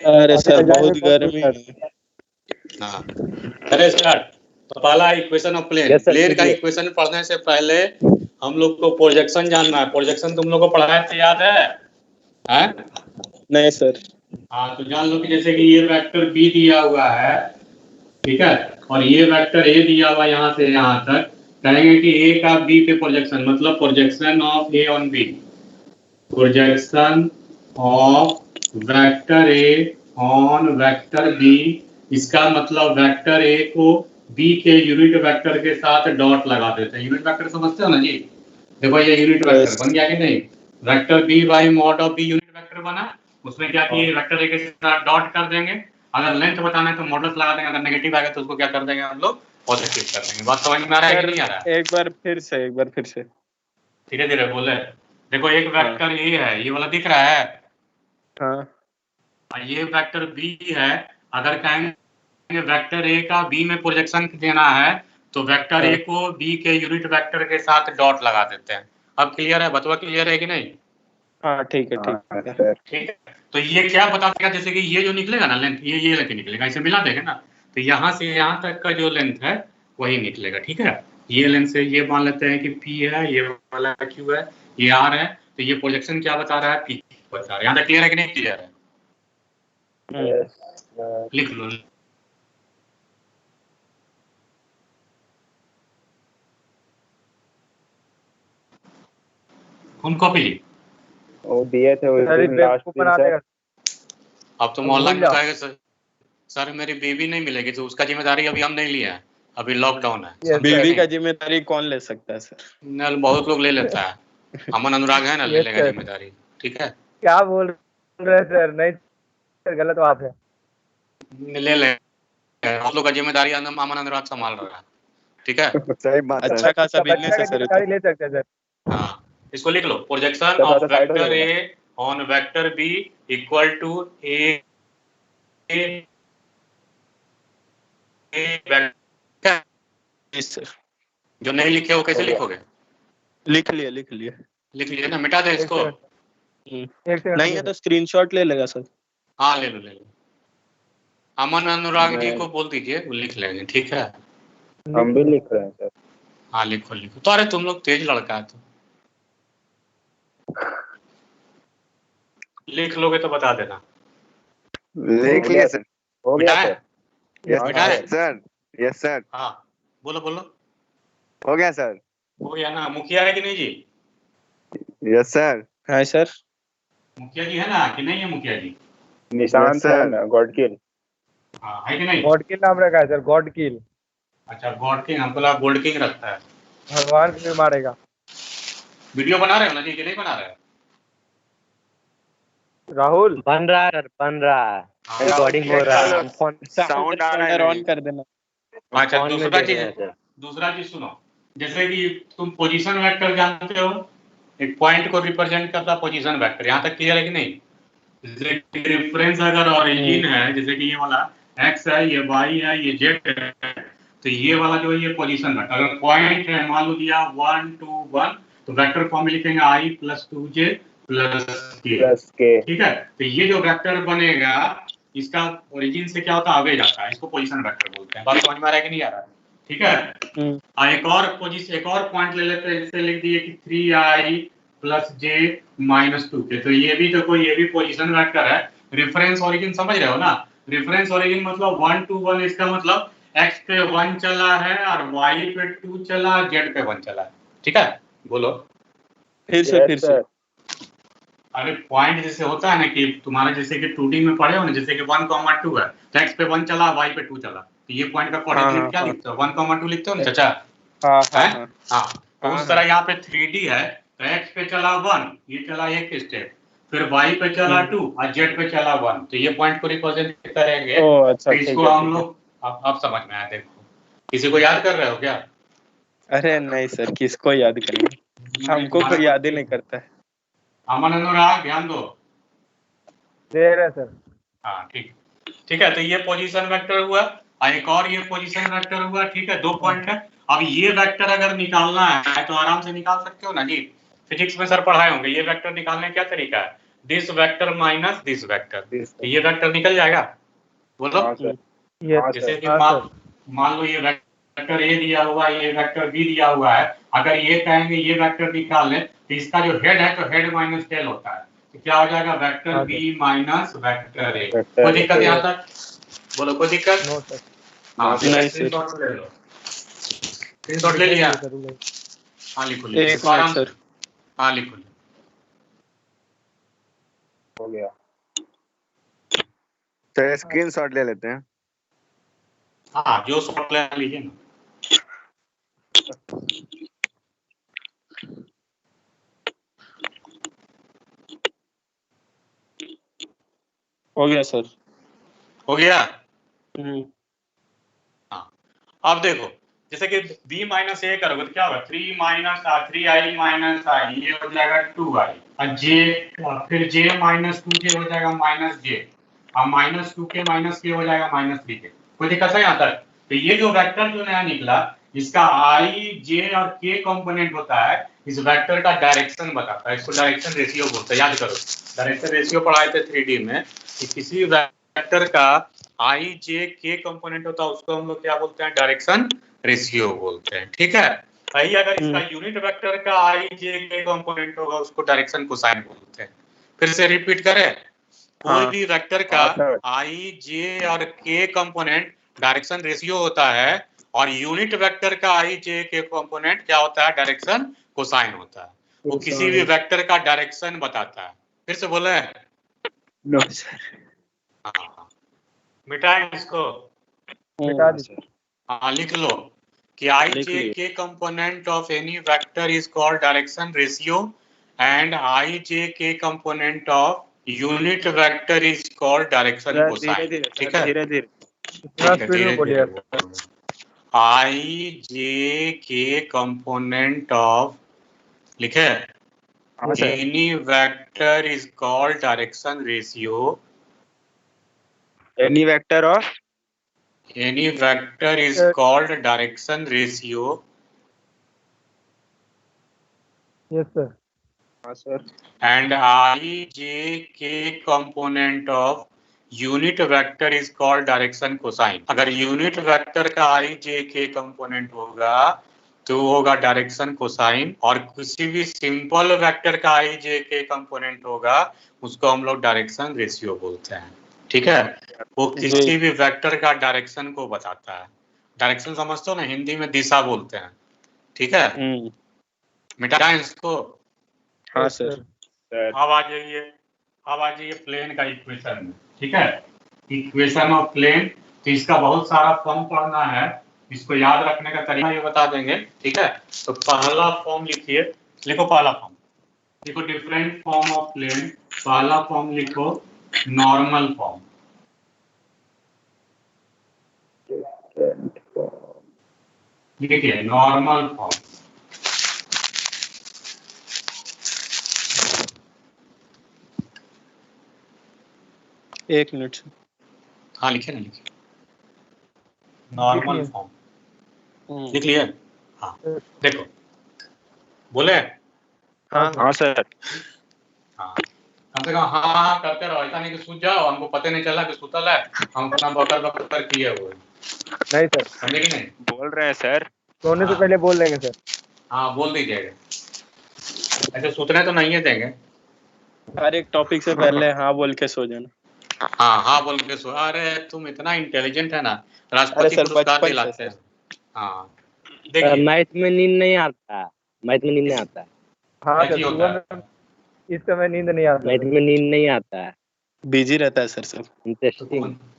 अरे सर बहुत गर्मी है। हाँ अरे सर, तो पहला इक्वेशन ऑफ प्लेन, प्लेन का इक्वेशन पढ़ने से पहले हम लोग को प्रोजेक्शन जानना है। प्रोजेक्शन तुम लोग को पढ़ाया थे, याद है? हैं? नहीं सर। हाँ तो जान लो कि जैसे कि ये वेक्टर बी दिया हुआ है, ठीक है, और ये वेक्टर ए दिया हुआ यहाँ से यहाँ तक, कहेंगे कि ए का बी पे प्रोजेक्शन, मतलब projection of A on B, projection of vector A on vector B. इसका मतलब वेक्टर ए को बी के यूनिट वेक्टर के साथ डॉट लगा देते हैं। यूनिट वेक्टर समझते हो ना जी? देखो ये यूनिट वेक्टर बन गया कि नहीं? Vector B by mod of B unit vector बना। उसमें क्या किए, वेक्टर ए के साथ डॉट कर देंगे। अगर लेंथ बताना है तो मॉडल्स लगा देंगे, अगर नेगेटिव आएगा तो उसको क्या कर देंगे हम लोग, पॉजिटिव कर देंगे। बात समझ में आ रहा है कि नहीं आ रहा है? एक बार फिर से धीरे धीरे बोले। देखो एक वेक्टर ए है, ये वाला दिख रहा है, हाँ ये वेक्टर बी है। अगर कहेंगे वेक्टर ए का बी में प्रोजेक्शन देना है तो वेक्टर ए को बी के यूनिट वेक्टर के साथ डॉट लगा देते हैं। अब क्लियर है? बतवा क्लियर है कि नहीं? हाँ ठीक है। ठीक है, तो ये क्या बता देगा, जैसे कि ये जो निकलेगा ना लेंथ, ये लेंथ निकलेगा, इसे मिला देगा ना, तो यहाँ से यहाँ तक का जो लेंथ है वही निकलेगा। ठीक है, ये लेंथ से ये मान लेते हैं कि पी है, ये वाला क्यू है, ये आर है, तो ये प्रोजेक्शन क्या बता रहा है, पी बता रहा है। यहाँ तक क्लियर है कि नहीं क्लियर है? लिख लो। कौन कॉपी ली? वो दिए थे लास्ट दिन सर। अब तो मोहल्ला में कहेगा सर मेरी बीवी नहीं मिलेगी, तो उसका जिम्मेदारी अभी हम नहीं लिया है, अभी लॉकडाउन है। बीवी का जिम्मेदारी कौन ले सकता है सर? बहुत लोग ले लेता है, अमन अनुराग है ना, ले लेगा जिम्मेदारी। ठीक है, क्या बोल रहे सर? नहीं सर, गलत बात है। ले ले, हम लोग का जिम्मेदारी अमन अनुराग संभाल रहा है। ठीक है, सही बात है। अच्छा खासा बिजनेस है सर। ले सकते हैं सर। हाँ इसको लिख लो, projection of vector A on vector B equal to A जो नहीं लिखे हो कैसे लिखोगे? लिख लिए ना, मिटा दे इसको। नहीं है तो स्क्रीनशॉट ले लेगा सर। हाँ ले लो। अमन अनुराग जी को बोल दीजिए, वो लिख लेंगे। ठीक है, हम भी लिख रहे हैं सर। हाँ लिखो। तो अरे तुम लोग तेज लड़का है, तो लिख लोगे तो बता देना। लिख लिया सर। हो गया सर। Yes sir. हाँ बोलो। हो गया सर। हो गया ना? मुखिया है कि नहीं जी? Yes sir. हाँ सर। मुखिया जी है ना कि नहीं है? मुखिया जी निशान सर, गॉड किल। हाँ है कि नहीं? गॉड किल नाम रखा है सर, गॉड किल। अच्छा गॉड किंग, हमको लगा गोल्ड किंग रखता है। भगवान भी मारेगा। वीडियो बना रहे हो ना जी कि नहीं बना रहे? राहुल बन रहा है, रिकॉर्डिंग हो रहा है। साउंड आ रहा है, ऑन कर देना। अच्छा दूसरा चीज सुनो, जैसे कि तुम पोजीशन वेक्टर जानते हो, एक पॉइंट को रिप्रेजेंट करता पोजीशन वेक्टर। यहाँ तक क्लियर है कि नहीं? जैसे रेफरेंस अगर ओरिजिन है, जैसे कि ये वाला x है, ये y है, ये z है, तो ये वाला जो है ये पोजीशन वेक्टर। अगर पॉइंट है, मान लो दिया 1 2 1, तो वेक्टर फॉर्म में लिखेंगे i + 2j + k। ठीक है, तो ये जो वेक्टर बनेगा इसका ओरिजिन से क्या होता है, आगे जाता है, इसको पोजीशन वेक्टर बोलते हैं। बात समझ में आ रहा है कि नहीं आ रहा है? ठीक है, एक और पॉइंट ले लेते हैं, जैसे लिख दिए कि 3i + j - 2k, तो ये भी पोजीशन वेक्टर है। रेफरेंस ओरिजिन समझ रहे हो ना? रेफरेंस ओरिजिन मतलब 1 2 1, इसका मतलब x पे 1 चला है और y पे 2 चला, z पे 1 चला है। ठीक है, बोलो फिर से। अरे पॉइंट जैसे होता है ना कि तुम्हारा जैसे कि 2D में पढ़े हो ना, जैसे कि 1, 2 है, तो x पे 1 चला, y पे 2 चला, तो ये पॉइंट का कोऑर्डिनेट क्या लिखते हो? 1, 2 लिखते हो ना चाचा? हाँ, उस तरह यहाँ पे 3D है, तो x पे चला 1, ये चला एक स्टेप, फिर y पे चला 2 और z पे चला 1, तो ये पॉइंट को रिप्रेजेंट करेंगे। तो इसको हम लोग अब समझ में आया। देखो, किसी को याद कर रहे हो क्या? अरे नहीं सर, किसको याद करेंगे, हमको कोई याद ही नहीं करता है। अमन अनुराग ध्यान दो। दे रहे सर। हाँ ठीक है, तो ये पोजीशन वेक्टर हुआ, और एक और ये पोजीशन वेक्टर हुआ। ठीक है, 2 पॉइंट है। अब ये वेक्टर अगर निकालना है तो आराम से निकाल सकते हो ना जी, फिजिक्स में सर पढ़ाए होंगे। ये वेक्टर निकालने का क्या तरीका है, this vector minus this vector, तो ये वेक्टर निकल जाएगा। बोलो। हाँ सर। यस जैसे कि हाँ सर। मान लो ये वेक्टर ए दिया हुआ है, ये वेक्टर बी दिया हुआ है, अगर ये कहेंगे ये वेक्टर निकाल लें तो इसका जो हेड है तो हेड माइनस टेल होता है, तो क्या हो जाएगा वेक्टर हाँ B minus vector A. Vector कोई दिक्कत A। यहाँ तक? बोलो कोई दिक्कत? No sir. हाँ नहीं, स्क्रीनशॉट ले लो, स्क्रीनशॉट ले लिया? हाँ लिखो लिखो एक इसको आराम मिनट से। सर। हाँ लिखो लिखो। हो गया सर, स्क्रीनशॉट ले लेते हैं। हाँ जो शॉट ले लीजिए ना। हो गया सर। हो गया। हम्म। हाँ अब देखो, जैसे कि b माइनस ए करोगे तो क्या होगा, 3 माइनस 3i माइनस i, ये हो जाएगा 2i, और j फिर j माइनस 2k हो जाएगा माइनस j, और माइनस 2k माइनस k हो जाएगा माइनस 3k। कोई दिक्कत है यहाँ तक? तो ये जो वेक्टर जो नया निकला, इसका i j और k कंपोनेंट होता है, इस वेक्टर का डायरेक्शन बताता है, इसको डायरेक्शन रेशियो बोलते हैं। याद करो, डायरेक्शन रेशियो पढ़ाए थे 3D में कि किसी वेक्टर का i j k कंपोनेंट होता है, उसको हम लोग क्या बोलते हैं, डायरेक्शन रेशियो बोलते हैं। ठीक है, वही अगर इसका यूनिट वेक्टर का i j k कंपोनेंट होगा, उसको डायरेक्शन कोसाइन बोलते हैं। फिर से रिपीट करें, कोई भी वेक्टर का i j और k कंपोनेंट डायरेक्शन रेशियो होता है, और यूनिट वेक्टर का i j k कंपोनेंट क्या होता है, डायरेक्शन कोसाइन होता है। वो किसी भी वेक्टर का डायरेक्शन बताता है। फिर से बोले? No sir. हाँ मिटाएं इसको। मिटा दीजिए। हाँ लिख लो कि i j k component of any vector is called direction ratio and i j k component of unit vector is called direction cosine। ठीक है, धीरे धीरे। इतना स्पीड में बोलिए sir. i j k component of, लिखे, हाँ sir. any vector is called direction ratio, any vector of any vector is called direction ratio yes sir. हाँ sir. and i j k component of unit vector is called direction cosine। अगर unit vector का i j k component होगा तो होगा direction cosine, और किसी भी simple vector का i j k कंपोनेंट होगा उसको हम लोग डायरेक्शन रेशियो बोलते हैं। ठीक है, वो किसी भी वेक्टर का डायरेक्शन को बताता है। डायरेक्शन समझते हो ना, हिंदी में दिशा बोलते हैं। ठीक है, मिटाएं इसको। हाँ सर। अब आ जाइए प्लेन का इक्वेशन में। ठीक है, इक्वेशन ऑफ प्लेन, तो इसका बहुत सारा फॉर्म पढ़ना है, इसको याद रखने का तरीका ये बता देंगे। ठीक है, तो पहला फॉर्म लिखिए, लिखो पहला फॉर्म, लिखो डिफरेंट फॉर्म ऑफ प्लेन। पहला फॉर्म लिखो नॉर्मल फॉर्म, लिखिए नॉर्मल फॉर्म। एक मिनट सर। हाँ लिखिए ना, लिखिए नॉर्मल फॉर्म लिख लिया। हाँ देखो, बोले? हाँ सर। हाँ कम से कम हाँ हाँ करते रहो, ऐसा नहीं कि सूझ जाओ, हमको पता नहीं चला कि सुतल है, हम अपना बकर बकर किए हुए। नहीं सर, समझे कि नहीं? बोल रहे हैं सर। सोने से पहले बोल देंगे सर। हाँ बोल दीजिएगा, ऐसे सुतने तो नहीं है देंगे। हर एक टॉपिक से पहले हाँ बोल के सो जाना। हाँ हाँ बोल के सो। अरे तुम इतना इंटेलिजेंट है ना, अरे राष्ट्रपति सर पुरस्कार बचपन दिलाते से हैं। हाँ देखिए, मैथ में नींद नहीं आता, मैथ में नींद नहीं आता, हाँ ऐसी सर, होता सुबह है। में इस समय नींद नहीं आता। मैथ में नींद नहीं आता है। बिजी रहता है सर सब।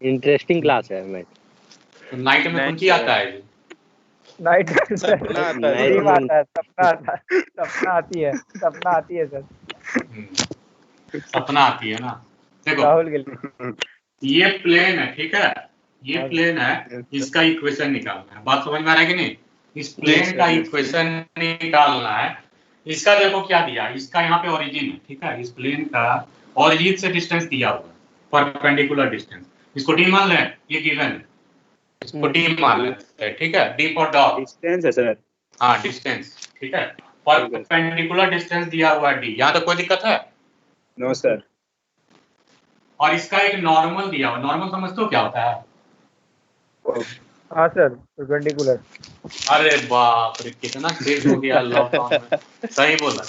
इंटरेस्टिंग क्लास है मैथ। तो नाइट में कुंची आता है जी? नाइट सपना आता है नाइट ड्रीम में आता है, सपना आता है, सपना आती है सर। सपना आती है ना। देखो राहुल के लिए। ये प्लेन है, ठीक है, ये हाँ। प्लेन है, इसका इक्वेशन निकालना है। बात समझ में आ रहा है कि नहीं? इस प्लेन का इक्वेशन निकालना है। इसका देखो क्या दिया, इसका यहाँ पे ओरिजिन है, ठीक है, इस प्लेन का ओरिजिन से डिस्टेंस दिया हुआ है, परपेंडिकुलर डिस्टेंस। इसको डी मान लें, ये गिवन है, इसको डी मान लेते हैं। ठीक है, डी फॉर डॉग, डिस्टेंस है सर। हाँ डिस्टेंस। ठीक है, परपेंडिकुलर डिस्टेंस दिया हुआ है डी। यहाँ तक कोई दिक्कत है? No sir. और इसका एक नॉर्मल दिया हुआ। नॉर्मल समझते हो क्या होता है? हाँ सर, परपेंडिकुलर। अरे बाप रे, कितना तेज हो गया लॉकडाउन में। सही बोला।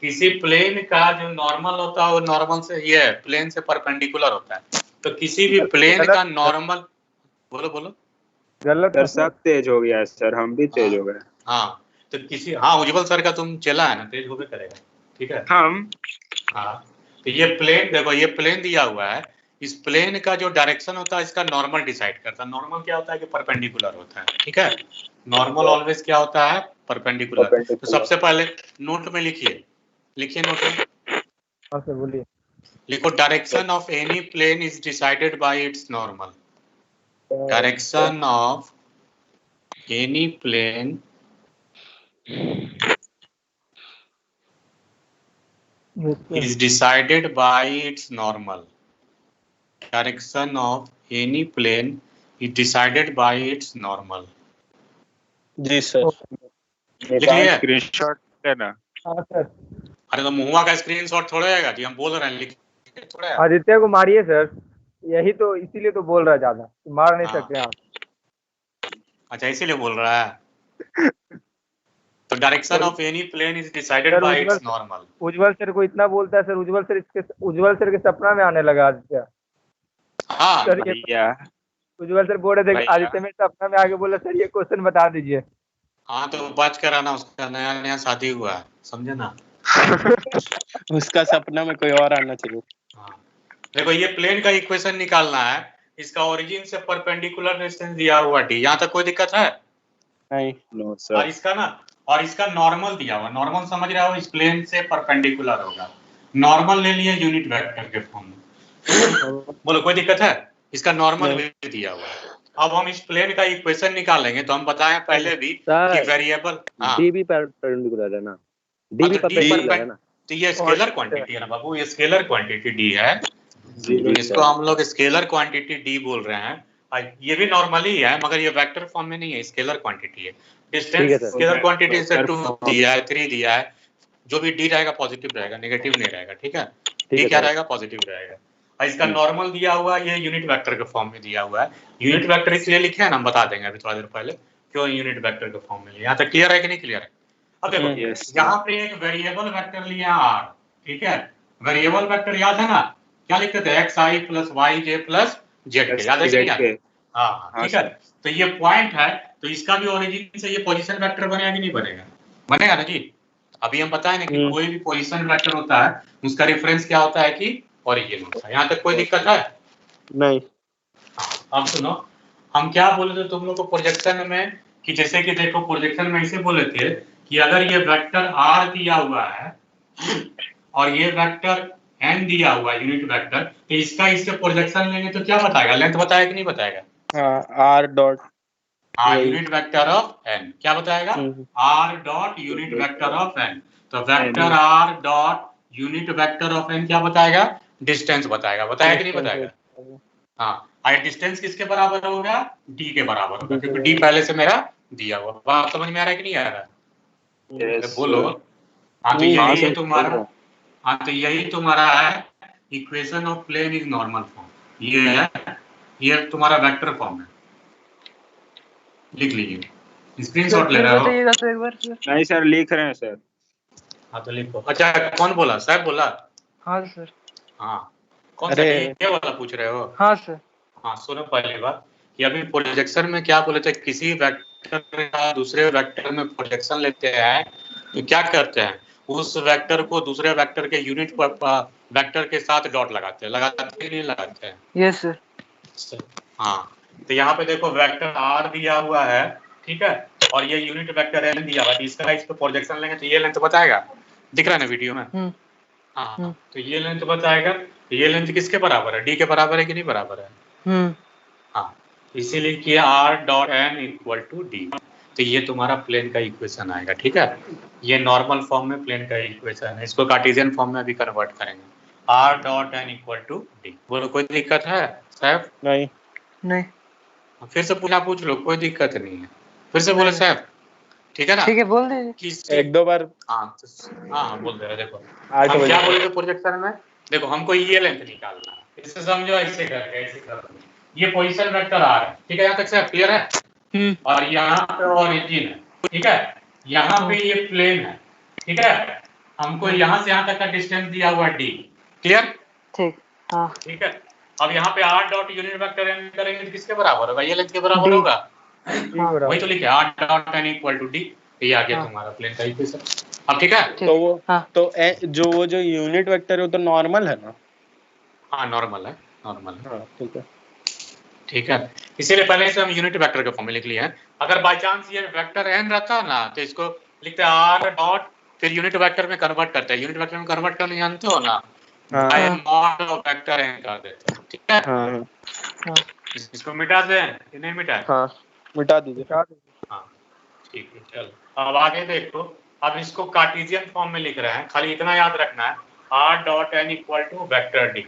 किसी प्लेन का जो नॉर्मल होता है वो नॉर्मल से ये प्लेन से परपेंडिकुलर होता है। तो किसी भी प्लेन का नॉर्मल, बोलो बोलो। गलत सर सब तेज हो गया है सर, हम भी तेज हो गए। हाँ तो किसी, हाँ उज्जवल सर का तुम चला है ना, तेज होबे करेगा। ठीक है। हम हाँ तो ये प्लेन देखो, ये प्लेन दिया हुआ है। इस प्लेन का जो डायरेक्शन होता है इसका नॉर्मल डिसाइड करता है। नॉर्मल क्या होता है कि परपेंडिकुलर होता है। ठीक है। नॉर्मल ऑलवेज क्या होता है? परपेंडिकुलर। तो सबसे पहले नोट में लिखिए, लिखिए नोट में। हाँ सर बोलिए। लिखो, direction of any plane is decided by its normal. Direction of any plane is decided by its normal. Direction of any plane is decided by its normal. जी सर। लिख लिया? स्क्रीनशॉट लेना। हाँ sir. अरे तो मुहुआ का स्क्रीनशॉट थोड़ा आएगा जी, हम बोल रहे हैं लिख थोड़ा है। आदित्य को मारिए सर, यही तो इसीलिए तो बोल रहा है, ज्यादा मार नहीं हाँ। सकते आप। अच्छा इसीलिए बोल रहा है। तो direction of any plane is decided sir by Ujjwal its normal. Ujjwal sir को इतना बोलता है सर, उज्जवल सर के सपना में आने लगा आदित्य। हाँ सर ये भैया उज्जवल सर बोल रहे थे कि भैया। आदित्य मेरे सपना में आके बोला सर ये क्वेश्चन बता दीजिए। हाँ तो बच कर आना, उसका नया नया शादी हुआ है, समझे ना। उसका सपना में कोई और आना चाहिए। हाँ देखो, ये प्लेन का इक्वेशन निकालना है। इसका ओरिजिन से परपेंडिकुलर डिस्टेंस दिया हुआ d। यहाँ तक कोई दिक्कत है? नहीं। नो और सर। इसका ना, और इसका नॉर्मल दिया हुआ। नॉर्मल समझ रहे हो, इस प्लेन से परपेंडिकुलर होगा। नॉर्मल ले लिए यूनिट वेक्टर के फॉर्म में। बोलो कोई दिक्कत है? इसका नॉर्मल भी दिया हुआ है। अब हम इस प्लेन का इक्वेशन निकालेंगे। तो हम बताएं पहले भी कि वेरिएबल, हाँ डी भी परपेंडिकुलर है ना, डी भी तो परपेंडिकुलर है ना। तो ये स्केलर क्वांटिटी है ना बाबू, ये स्केलर क्वांटिटी d है। इसको हम लोग स्केलर क्वांटिटी d बोल रहे हैं। ये भी नॉर्मली है मगर ये वेक्टर फॉर्म में नहीं है, स्केलर क्वांटिटी है। डिस्टेंस स्केलर क्वांटिटी से 2 दिया है, 3 दिया है। जो भी d रहेगा पॉजिटिव रहेगा, नेगेटिव नहीं रहेगा। ठीक है। d क्या रहेगा? पॉजिटिव रहेगा। और इसका नॉर्मल दिया हुआ है, ये यूनिट वेक्टर के फॉर्म में दिया हुआ है। यूनिट वेक्टर इसलिए लिखे हैं ना, हम बता देंगे अभी थोड़ा देर पहले क्यों यूनिट वेक्टर के फॉर्म में लिया। यहाँ तक क्लियर है कि नहीं क्लियर है? अब देखो यहाँ पे एक वेरिएबल वेक्टर लिया r। ठीक है। वेरिएबल वेक्टर याद है ना, क्या लिखते थे? xi प्लस वाई जे प्लस जेड के, याद है कि नहीं याद? हाँ ठीक है। तो ये पॉइंट है, तो इसका भी ओरिजिन से ये पोजीशन वेक्टर बनेगा कि नहीं बनेगा? बनेगा ना जी। अभी हम बताए ना कि कोई भी पोजीशन वेक्टर होता है उसका रेफरेंस क्या होता है कि ओरिजिन होता है। यहाँ तक कोई दिक्कत है? नहीं। अब सुनो, हम क्या बोले थे तुम लोग को प्रोजेक्शन में, कि जैसे कि देखो प्रोजेक्शन में ऐसे बोले थे कि अगर ये वेक्टर r दिया हुआ है और ये वेक्टर n दिया हुआ है यूनिट वेक्टर, तो इसका इससे प्रोजेक्शन लेंगे तो क्या बताएगा? लेंथ बताएगा कि नहीं बताएगा? हाँ r dot unit vector of n क्या बताएगा? r dot unit vector of n। तो vector r dot unit vector of n क्या बताएगा? डिस्टेंस बताएगा। बताएगा कि नहीं बताएगा? हाँ, और डिस्टेंस किसके बराबर होगा? d के बराबर होगा, क्योंकि d पहले से मेरा दिया हुआ। बात समझ में आ रहा है कि नहीं आ रहा है? बोलो। हाँ तो यही है तुम्हारा, हाँ तो यही तुम्हारा है equation of plane is normal form. ये है, ये तुम्हारा वेक्टर फॉर्म है। लिख लीजिए। स्क्रीनशॉट ले रहे हो? नहीं सर, लिख रहे हैं सर। हाँ तो लिखो। अच्छा कौन बोला? साहब बोला? हाँ सर। हाँ कौन सा ये वाला पूछ रहे हो? हाँ सर। हाँ सुनो, पहली बात कि अभी प्रोजेक्शन में क्या बोले थे, किसी वेक्टर का दूसरे वेक्टर में प्रोजेक्शन लेते हैं तो क्या करते हैं, उस वेक्टर को दूसरे वेक्टर के यूनिट वेक्टर के साथ डॉट लगाते हैं। लगाते नहीं लगाते हैं? Yes sir. हाँ तो यहाँ पे देखो वेक्टर r दिया हुआ है, ठीक है, और ये यूनिट वेक्टर n दिया हुआ है। इसका इस पे प्रोजेक्शन लेंगे तो ये लेंथ बताएगा। दिख रहा है ना वीडियो में? हाँ तो ये लेंथ बताएगा। ये लेंथ किसके बराबर है? d के बराबर है कि नहीं बराबर है? हाँ इसीलिए किया r dot n equal to d। तो ये तुम्हारा प्लेन का इक्वेशन आएगा। ठीक है। ये नॉर्मल फॉर्म में प्लेन का इक्वेशन है, इसको कार्टेशियन फॉर्म में अभी कन्वर्ट करेंगे। r dot n equal to d। बोलो कोई दिक्कत है साहब? नहीं। नहीं। फिर से पूछ लो, कोई दिक्कत नहीं है। फिर से बोले साहब, ठीक है ना? ठीक है बोल दीजिए। एक दो बार। हाँ बोल दे रहे। देखो हम क्या बोले थे प्रोजेक्शन में, देखो हमको ये लेंथ निकालना है। इससे समझो ऐसे करके ऐसे करो। ये पोजीशन वेक्टर आ रहा है, ठीक है, यहाँ तक से क्लियर है। और यहाँ पे ओरिजिन है, ठीक है, यहाँ पे ये प्लेन है, ठीक है, हमको यहाँ से यहाँ तक का डिस्टेंस दिया हुआ है d, क्लियर? ठीक। हाँ। ठीक है, अब यहाँ पे r dot unit vector n करेंगे तो किसके बराबर होगा? ये लेंथ के बराबर होगा। वही तो लिखे r dot n equal to d, ये आ गया तुम्हारा प्लेन का इक्वेशन। अब ठीक है, तो वो जो यूनिट वेक्टर है वो तो नॉर्मल है ना? हाँ नॉर्मल है, नॉर्मल है। हाँ ठीक है, ठीक है, इसीलिए पहले से हम यूनिट वेक्टर के फॉर्म में लिख लिए हैं। अगर बाय चांस ये वेक्टर n रहता ना तो इसको लिखते हैं r डॉट, फिर यूनिट वेक्टर में कन्वर्ट करते हैं। यूनिट वेक्टर में कन्वर्ट करने जानते हो ना, bye mod of vector n कर देते हैं, ठीक है। हाँ इसको मिटा दें कि नहीं मिटाएं? हाँ मिटा दीजिए। हाँ ठीक है, चलो अब आगे देखो। अब इसको कार्टेशियन फॉर्म में लिख रहे हैं, खाली इतना याद रखना है, r dot n equal to vector d,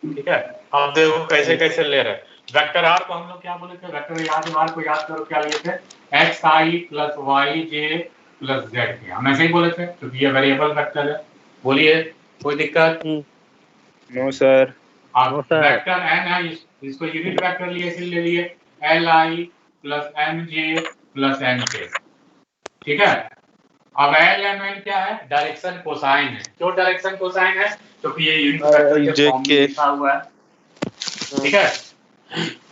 ठीक है। अब देखो कैसे कैसे ले रहे हैं वेक्टर r को। हम लोग क्या बोले थे? वेक्टर r को याद करो, क्या लिए थे? xi plus yj plus z। हम ऐसे ही बोले थे क्योंकि ये वेरिएबल वेक्टर है। बोलिए, कोई दिक्कत? No sir. अब वेक्टर n है, इसको यूनिट वेक्टर लिए इसलिए ले लिए li plus mj plus nk, ठीक है। अब lmn क्या है? डायरेक्शन कोसाइन है। क्यों डायरेक्शन कोसाइन है? क्योंकि ये यूनिट वेक्टर के फॉर्म में लिखा हुआ है, ठीक है।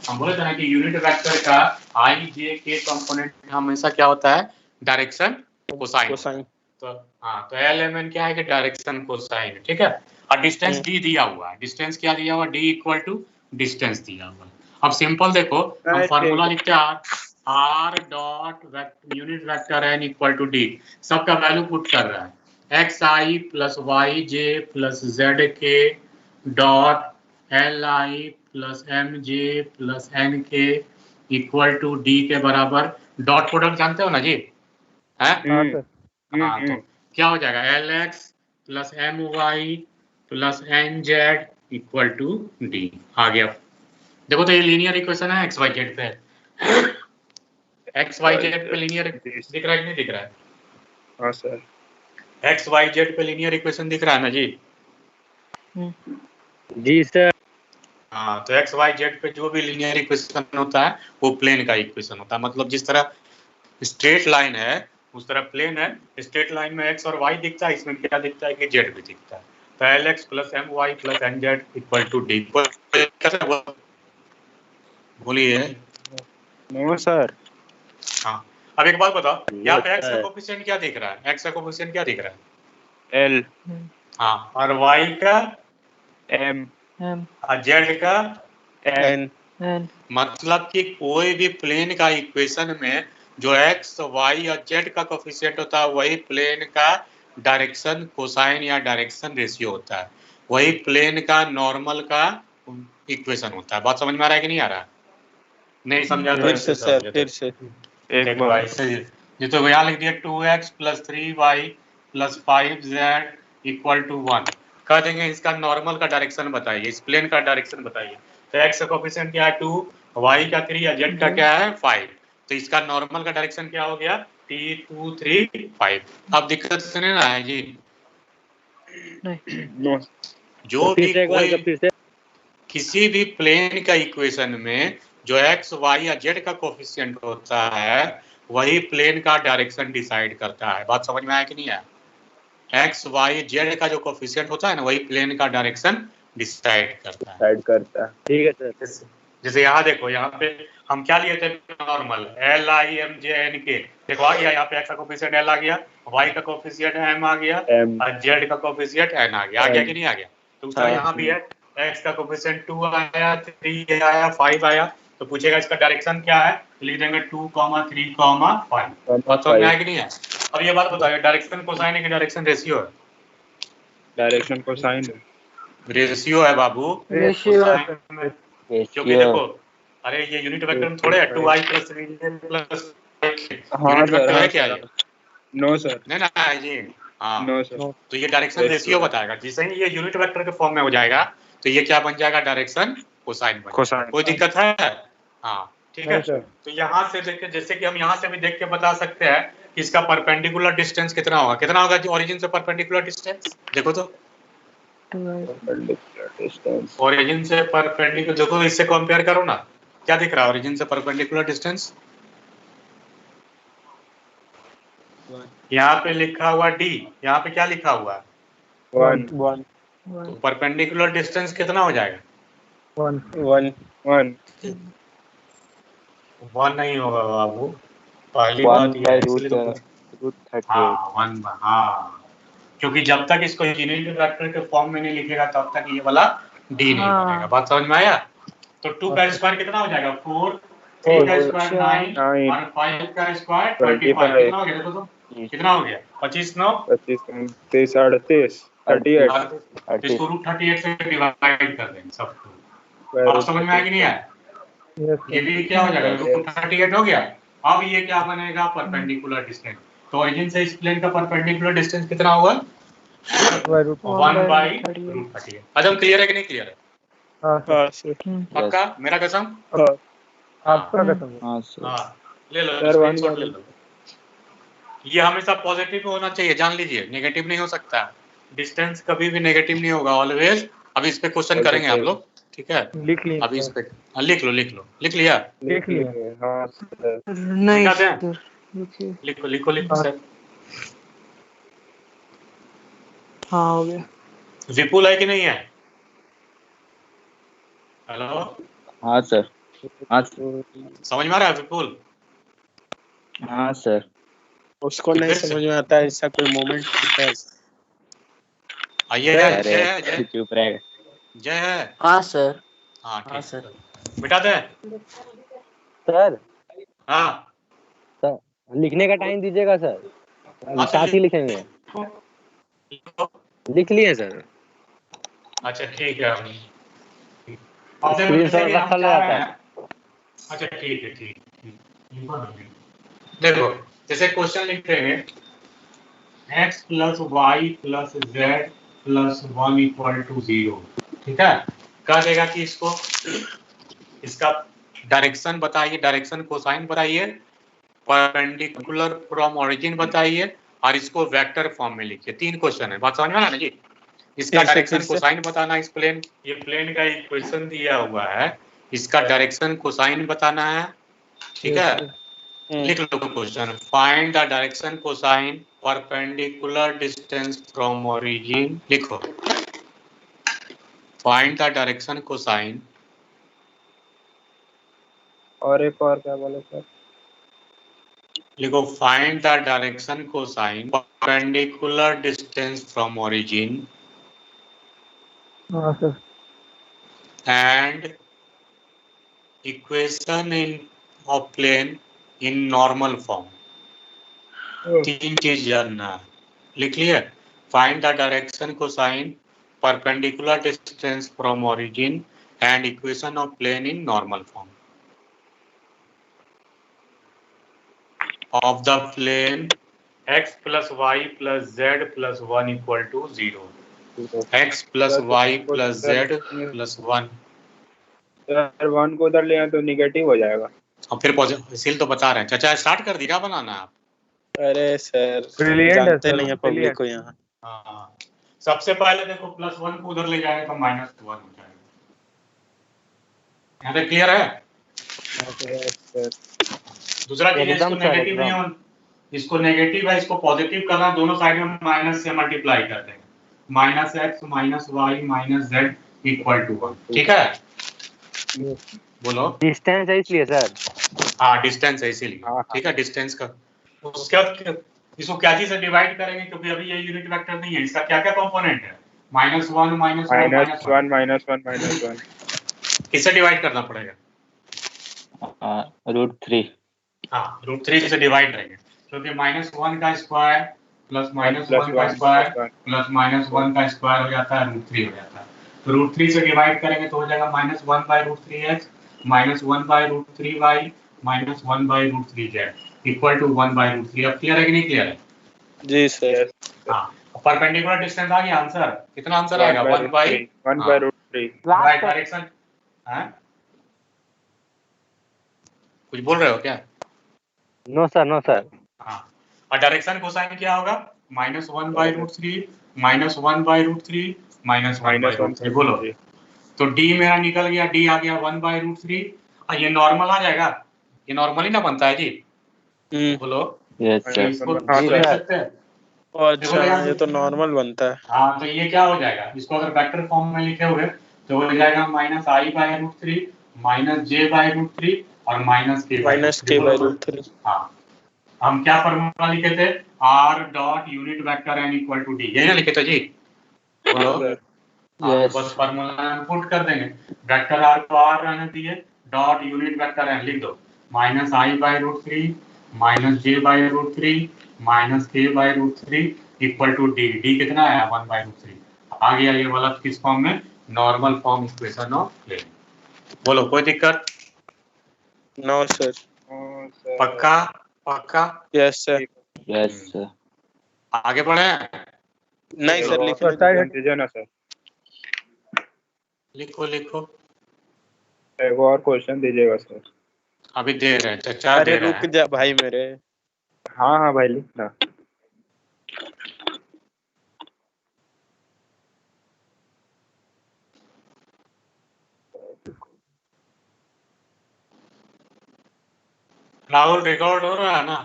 हम बोले थे ना कि यूनिट वेक्टर का i j k कंपोनेंट हमेशा क्या होता है? Direction cosine. तो हाँ, तो lmn क्या है कि डायरेक्शन कोसाइन, ठीक है। और डिस्टेंस d दिया हुआ है। डिस्टेंस क्या दिया हुआ? d इक्वल टू डिस्टेंस दिया हुआ है। अब सिंपल देखो, हम फार्मूला लिखते हैं r dot unit vector n equal to d, सबका वैल्यू पुट कर रहा है xi plus yj plus zk dot li plus mj plus nk equal to d के बराबर। डॉट प्रोडक्ट जानते हो ना जी? है? हाँ, तो क्या हो जाएगा? lx plus my plus nz equal to d आ गया। देखो तो ये लीनियर इक्वेशन है एक्स वाई जेड पे। एक्स वाई जेड पे लीनियर दिख रहा है कि नहीं दिख रहा है? हाँ सर। एक्स वाई जेड पे लीनियर इक्वेशन दिख रहा है ना जी? जी सर। हाँ, तो एक्स वाई जेड पे जो भी लीनियर इक्वेशन होता है वो प्लेन का इक्वेशन होता है। मतलब जिस तरह स्ट्रेट लाइन है उस तरह प्लेन है। स्ट्रेट लाइन में एक्स और वाई दिखता है, इसमें क्या दिखता है कि जेड भी दिखता है। तो L X plus M Y plus N Z equal to D. बोलिए। No sir. हाँ, अब एक बात बताओ, यहाँ पे एक्स का कोफिशिएंट क्या दिख रहा है? एक्स का कोफिशिएंट क्या दिख रहा है? एल। हाँ, और वाई का एम और जेड का एन। मतलब कि कोई भी प्लेन का इक्वेशन में जो एक्स वाई और जेड का कोफिशिएंट होता है वही प्लेन का डायरेक्शन कोसाइन या डायरेक्शन रेशियो होता है। वही प्लेन का नॉर्मल का इक्वेशन होता है। बात समझ में आ रहा है कि नहीं आ रहा? नहीं समझा तो फिर से सर, फिर से एक बार। ये तो यहाँ लिख दिया 2x plus 3y plus 5z equal to 1। कह देंगे इसका नॉर्मल का डायरेक्शन बताइए, इस प्लेन का डायरेक्शन बताइए। तो x का कोफिशिएंट क्या है 2, y का 3 या z का क्या है 5। तो इसका नॉर्मल का डायरेक्शन क्या हो गया? t 2 3 5। अब दिक्कत से नहीं ना है जी? नो। जो भी कोई किसी भी प्लेन का इक्वेशन में जो x y या z का कोफिशिएंट होता है वही प्लेन का डायरेक्शन डिसाइड करता है। बात समझ में आया कि नहीं आया? x y z का जो कोफिशिएंट होता है ना वही प्लेन का डायरेक्शन डिसाइड करता है। ठीक है सर। जैसे यहाँ देखो, यहाँ पे हम क्या लिए थे? Normal L I M J N K. देखो आ गया, यहाँ पे x का कोफिशिएंट l आ गया, y का कोफिशिएंट m आ गया और z का कोफिशिएंट n आ गया। आ गया कि नहीं आ गया? तो उसका यहाँ भी है, x का कोफिशिएंट 2 आया, 3 आया, 5 आया। तो पूछेगा इसका डायरेक्शन क्या है, तो लिख देंगे 2, 3, 5। बात समझ में आया कि नहीं है? अब ये बात बताओ, डायरेक्शन कोसाइन है कि डायरेक्शन रेशियो है? डायरेक्शन कोसाइन रेशियो है बाबू। रेशियो है। क्योंकि देखो, अरे ये यूनिट वेक्टर में थोड़े है 2i plus 3j plus unit vector है क्या ये? No sir. नहीं ना जी? हाँ, नो सर। तो ये डायरेक्शन रेशियो बताएगा। जैसे ही ये यूनिट वेक्टर के फॉर्म में हो जाएगा तो ये क्या बन जाएगा? डायरेक्शन कोसाइन बन जाएगा। कोई दिक्कत है? हाँ ठीक है। तो यहाँ से देख के, जैसे कि हम यहाँ से भी देख के बता सकते हैं कि इसका परपेंडिकुलर डिस्टेंस कितना होगा। कितना होगा जी ओरिजिन से परपेंडिकुलर डिस्टेंस? देखो तो परपेंडिकुलर डिस्टेंस ओरिजिन से परपेंडिकुलर, देखो इससे कंपेयर करो ना, क्या दिख रहा है ओरिजिन से परपेंडिकुलर डिस्टेंस? यहाँ पे लिखा हुआ d, यहाँ पे क्या लिखा हुआ है? 1 1 तो परपेंडिकुलर डिस्टेंस कितना हो जाएगा? 1 1 1 नहीं होगा बाबू, पहली 1 बात ये बाय है, इसलिए तो रूट 38 हाँ 1, हाँ, क्योंकि जब तक इसको यूनिट वेक्टर के फॉर्म में नहीं लिखेगा तब तक ये वाला d नहीं बनेगा। बात समझ में आया? तो 2 का स्क्वायर कितना हो जाएगा? 4, 3 का स्क्वायर 9 और 5 का स्क्वायर 25। कितना हो गया देखो तो, कितना हो गया? 25 9 25 29 38 38 इसको रूट 38 से डिवाइड कर देंगे सबको। अब समझ में आया कि नहीं आया? ये भी क्या हो जाएगा? रूट 38 हो गया। अब ये क्या बनेगा? Perpendicular distance. तो ओरिजिन से इस प्लेन का परपेंडिकुलर डिस्टेंस कितना होगा? 1 बाई रूट 38। अजम क्लियर है कि नहीं क्लियर है? हाँ सर पक्का? मेरा कसम? आपका कसम। हाँ सर हाँ, ले लो सर, स्क्रीनशॉट ले लो। ये हमेशा पॉजिटिव होना चाहिए, जान लीजिए, नेगेटिव नहीं हो सकता। डिस्टेंस कभी भी नेगेटिव नहीं होगा, ऑलवेज। अभी इस पे क्वेश्चन करेंगे आप लोग, ठीक है? लिख लिए अभी इस पे लिख लो, लिख लिया? लिख लिए। हाँ सर नहीं लिखा था? सर, लिखिए। लिखो सर। हाँ हो गया। विपुल है कि नहीं है? हेलो, हाँ सर हाँ सर समझ में आ रहा है विपुल? हाँ सर उसको नहीं फिर से? समझ में आता है, ऐसा कोई मोमेंट होता है। आइए, जय चुप रहेगा जय है। हाँ सर। हाँ हाँ ठीक सर। है, मिटा दे। सर हाँ सर लिखने का टाइम दीजिएगा सर, हाँ, साथ ही लिखेंगे। लिखो। लिख लिए सर, अच्छा ठीक है। अब देखो, स्क्रीन जैसे शॉट कि रखा हम चाह जाता रहे है। हैं। अच्छा ठीक है, देखो जैसे क्वेश्चन लिख रहे हैं x plus Y plus Z plus 1 equal to 0, ठीक है? कह देगा कि इसका डायरेक्शन बताइए, डायरेक्शन कोसाइन बताइए, परपेंडिकुलर फ्रॉम ओरिजिन बताइए, और इसको वेक्टर फॉर्म में लिखिए। 3 क्वेश्चन है, बात समझ में आ रहा है ना जी? इसका फिर से, डायरेक्शन फिर से। कोसाइन बताना, इस प्लेन, ये प्लेन का इक्वेशन दिया हुआ है, इसका डायरेक्शन कोसाइन बताना है, ठीक है? लिख लो question. Find the direction cosine perpendicular distance from origin. लिखो, फाइंड द डायरेक्शन कोसाइन। और एक और क्या बोले सर? लिखो, find the direction cosine perpendicular distance from origin हाँ sir. and equation in of plane in normal form। 3 चीज जानना है, लिख लिया? Find the direction cosine perpendicular distance from origin and equation of plane in normal form of the plane x plus Y plus Z plus 1 equal to 0। x plus Y plus Z plus 1। Sir 1 को उधर ले आए तो negative हो जाएगा। और फिर इसीलिए तो बता रहे हैं। चाचा स्टार्ट कर दी, क्या बनाना है आप? अरे सर ब्रिलियंट है जानते सर, नहीं है पब्लिक को यहाँ। हाँ, सबसे पहले देखो प्लस 1 को उधर ले जाएंगे तो माइनस 1 हो जाएगा। यहाँ तक क्लियर है? दूसरा चीज है, इसको एकदम सर, नेगेटिव नहीं एकदम। होना, इसको नेगेटिव है, इसको पॉजिटिव करना, दोनों साइड में माइनस से मल्टीप्लाई कर देंगे। Minus X minus Y minus Z equal to 1, ठीक है? बोलो। डिस्टेंस है इसलिए सर। हाँ डिस्टेंस है इसीलिए, हाँ। ठीक है? डिस्टेंस का उसके बाद इसको क्या चीज से डिवाइड करेंगे, क्योंकि अभी ये यूनिट वेक्टर नहीं है। इसका क्या क्या कंपोनेंट है? -1 -1 -1 -1 -1 किससे डिवाइड करना पड़ेगा? √3। हाँ, √3 से डिवाइड रहेंगे, क्योंकि -1 का स्क्वायर प्लस -1 का स्क्वायर प्लस -1 का स्क्वायर हो जाता है √3 हो जाता है। तो √3 से डिवाइड करेंगे तो हो जाएगा -1/√3x -1/√3y -1/√3z equal to 1/√3। अब क्लियर है कि नहीं क्लियर है? जी सर। हाँ, परपेंडिकुलर डिस्टेंस आ गया आंसर। कितना आंसर आएगा? 1/√3। Right direction. हाँ, कुछ बोल रहे हो क्या? No sir, no sir. हाँ, और डायरेक्शन कोसाइन क्या होगा? -1/√3 -1/√3 minus one by root three. बोलो तो डी मेरा निकल गया, डी आ गया 1/√3। ये नॉर्मल आ जाएगा, ये नॉर्मल ही ना बनता है जी। बोलो यस तो सर। इसको जी लिख सर। सकते हैं। अच्छा ये तो नॉर्मल बनता है। हाँ तो ये क्या हो जाएगा, इसको अगर वेक्टर फॉर्म में लिखे हुए तो हो जाएगा -i/√3 -j/√3 और -k/√3। हाँ हम क्या फॉर्मूला लिखे थे, r dot unit vector n equal to d, यही ना लिखे थे जी। बोलो हाँ तो बस फॉर्मूला हम पुट कर देंगे, वेक्टर r को r रहने दिए, डॉट यूनिट वेक्टर n लिख दो, -i/√3 -j/√3 -k/√3 equal to D. D कितना है 1/√3 आ गया। ये वाला किस फॉर्म में, normal form equation of plane. बोलो कोई दिक्कत? No sir. पक्का पक्का? Yes sir. Yes sir. आगे बढ़े? नहीं सर लिखने दीजिए ना सर, लिखो लिखो, एक और क्वेश्चन दीजिएगा सर। अभी दे रहे हैं चचा, अरे दे रहे रुक हैं। जा भाई मेरे। हाँ हाँ भाई लिखना। राहुल रिकॉर्ड हो रहा है ना?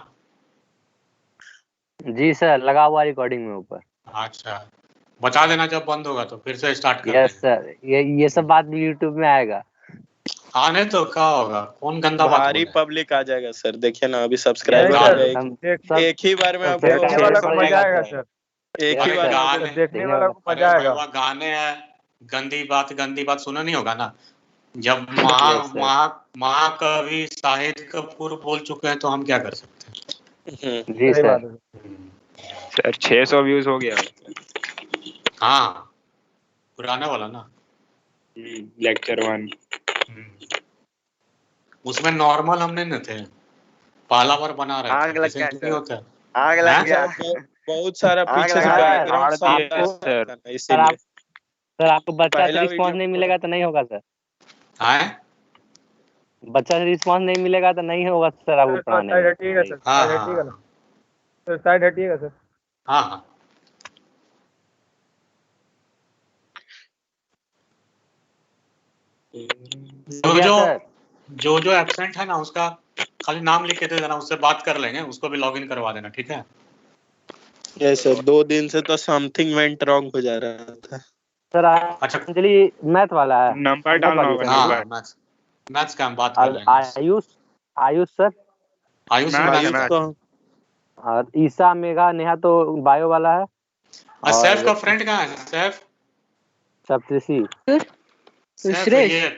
जी सर, लगा हुआ रिकॉर्डिंग में ऊपर। अच्छा बता देना जब बंद होगा तो फिर से स्टार्ट कर यस देंगे। सर, ये सब बात भी यूट्यूब में आएगा। आने तो क्या होगा, कौन गंदा बात भारी बोल रहा है? पब्लिक आ जाएगा सर, देखिए ना अभी सब्सक्राइबर नहीं आ सर, गया हम एक, सब एक ही बार में सब आपको देखने वाला को मजा आएगा सर। सर, एक ही अरे बार में गाने, देखने वाला को अरे मजा आएगा। भैया गाने हैं, गंदी बात सुना नहीं होगा ना। जब Yes, sir. महाकवि शाहिद कपूर बोल चुके हैं तो हम क्या कर सकते हैं। जी सही बात सर। है सर। 600 व्यूज हो गया हाँ पुराना वाला ना, लेक्चर 1। उसमें नॉर्मल हमने न थे, पहला बार बना रहे आग थे, लग जैसे गया नहीं होता है। आग लग हाँ? गया। बहुत सारा आग पीछे से लगा है। बैकग्राउंड साउंड आ आपको- रहा था ना, सर इसीलिए। सर आपको बच्चा से पहला रिस्पॉन्स वीडियो नहीं मिलेगा तो नहीं होगा सर। हाँ बच्चा से रिस्पॉन्स नहीं मिलेगा तो नहीं होगा सर आपको पढ़ाने साइड में। हटिएगा सर, हाँ साइड हटिएगा ना सर, साइड हटिएगा सर। हाँ हाँ जो एब्सेंट है ना उसका खाली नाम लिख के दे देना, उससे बात कर लेंगे, उसको भी लॉगिन करवा देना, ठीक है। यस सर, 2 दिन से तो समथिंग वेंट रॉन्ग हो जा रहा था। सर अच्छा अंजलि मैथ वाला है, नंबर डालना होगा। हाँ मैथ्स का हम बात कर लेंगे। आयुष सर, आयुष आयुष तो और ईसा मेघा नेहा तो बायो वाला है। सैफ का फ्रेंड कहाँ है? सैफ सप्तऋषि सैफ सुरेश? ये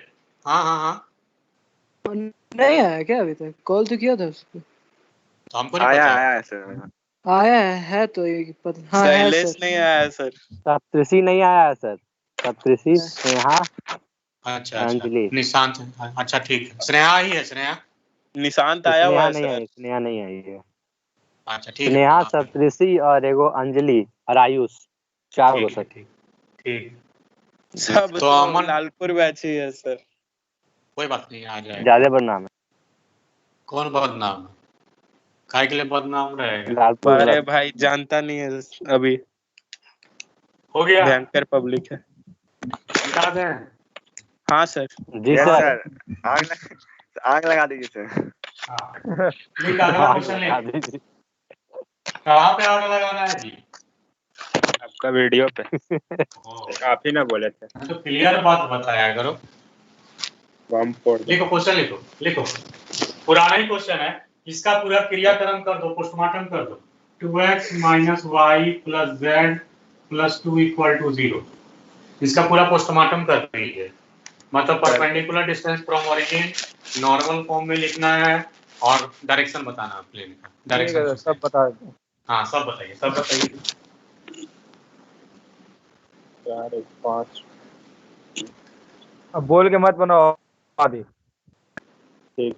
हाँ हाँ हाँ नहीं आया क्या अभी तक? कॉल तो किया था उसको। तो हमको नहीं आया पता। आया सर। आया है तो ये पता। हाँ है शैलेश सर। नहीं आया है सर। सप्तऋषि नहीं आया है सर। सप्तऋषि, नेहा, अच्छा अंजलि। निशांत, अच्छा ठीक है। स्नेहा ही है, स्नेहा। निशांत आया हुआ है सर। स्नेहा नहीं आई है। अच्छा ठीक है। स्नेहा, सप्तऋषि और एगो अंजलि और आयुष, 4 गो सर। ठीक सब तो अमन लालपुर बैच ही है सर। कोई बात नहीं, आ जाएगा। ज्यादा बदनाम है। कौन बदनाम? काय के लिए बदनाम रहेगा? लालपुर अरे भाई जानता नहीं है अभी, हो गया, भयंकर पब्लिक है। बता दें। जी हाँ यस सर। सर, आग लगा दीजिए सर। लिख अगला क्वेश्चन लिख। कहाँ पे आग लगाना है जी? आपका वीडियो पे आप ही ना बोले थे। तो क्लियर बात बताया करो। लिखो क्वेश्चन, लिखो पुराना ही क्वेश्चन है, इसका पूरा क्रियाकरण कर दो, पोस्टमार्टम कर दो। 2x - y + z + 2 = 0। इसका पूरा पोस्टमार्टम कर दीजिए। मतलब perpendicular distance from origin, normal form में लिखना है और डायरेक्शन बताना प्लेन का। डायरेक्शन सब बता देते हैं। हाँ सब बताइए, सब बताइए। 4 1 5 अब बोल के मत बनाओ आदि। ठीक।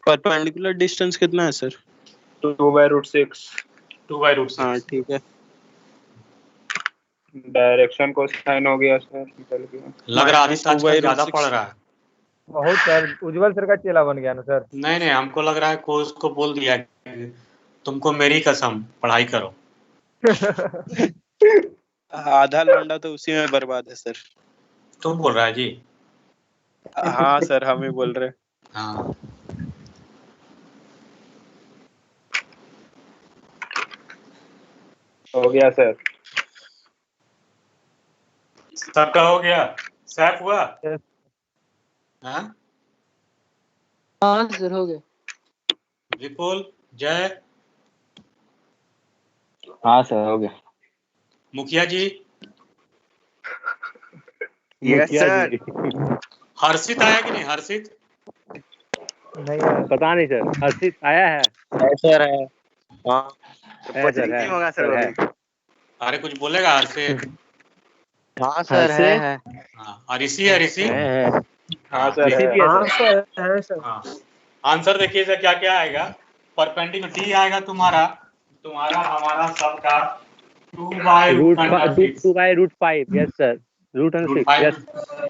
परपेंडिकुलर डिस्टेंस कितना है सर? 2/√6। 2/√6। हाँ ठीक है। डायरेक्शन को साइन हो गया सर, निकल गया। लग रहा है आदित्य आजकल ज्यादा पढ़ रहा है। बहुत सर, उज्जवल सर का चेला बन गया ना सर। नहीं नहीं, हमको लग रहा है कोच को बोल दिया कि तुमको मेरी कसम पढ़ाई करो। आधा लौंडा तो उसी में बर्बाद है सर। तुम बोल रहा है जी? हाँ सर, हम ही बोल रहे हैं। हाँ हो गया सर। सबका हो गया? सैफ हुआ? Yes. हाँ हाँ सर हो गया। विपुल, जय, हाँ सर हो गया। मुखिया जी, यस मुखिया सर। जी। हर्षित आया कि नहीं? हर्षित नहीं है। पता नहीं सर, हर्षित आया है। सर है। हाँ है सर, है होगा सर है। अभी। अरे कुछ बोलेगा हर्षित? हाँ सर है। हाँ, और ऋषि है? ऋषि हाँ सर इसी है। भी है हाँ सर। सर, है सर। हाँ, आंसर देखिए सर क्या क्या आएगा। परपेंडिकुलर टी आएगा तुम्हारा हमारा सबका 2 by root 5। Yes sir, root under 6। Yes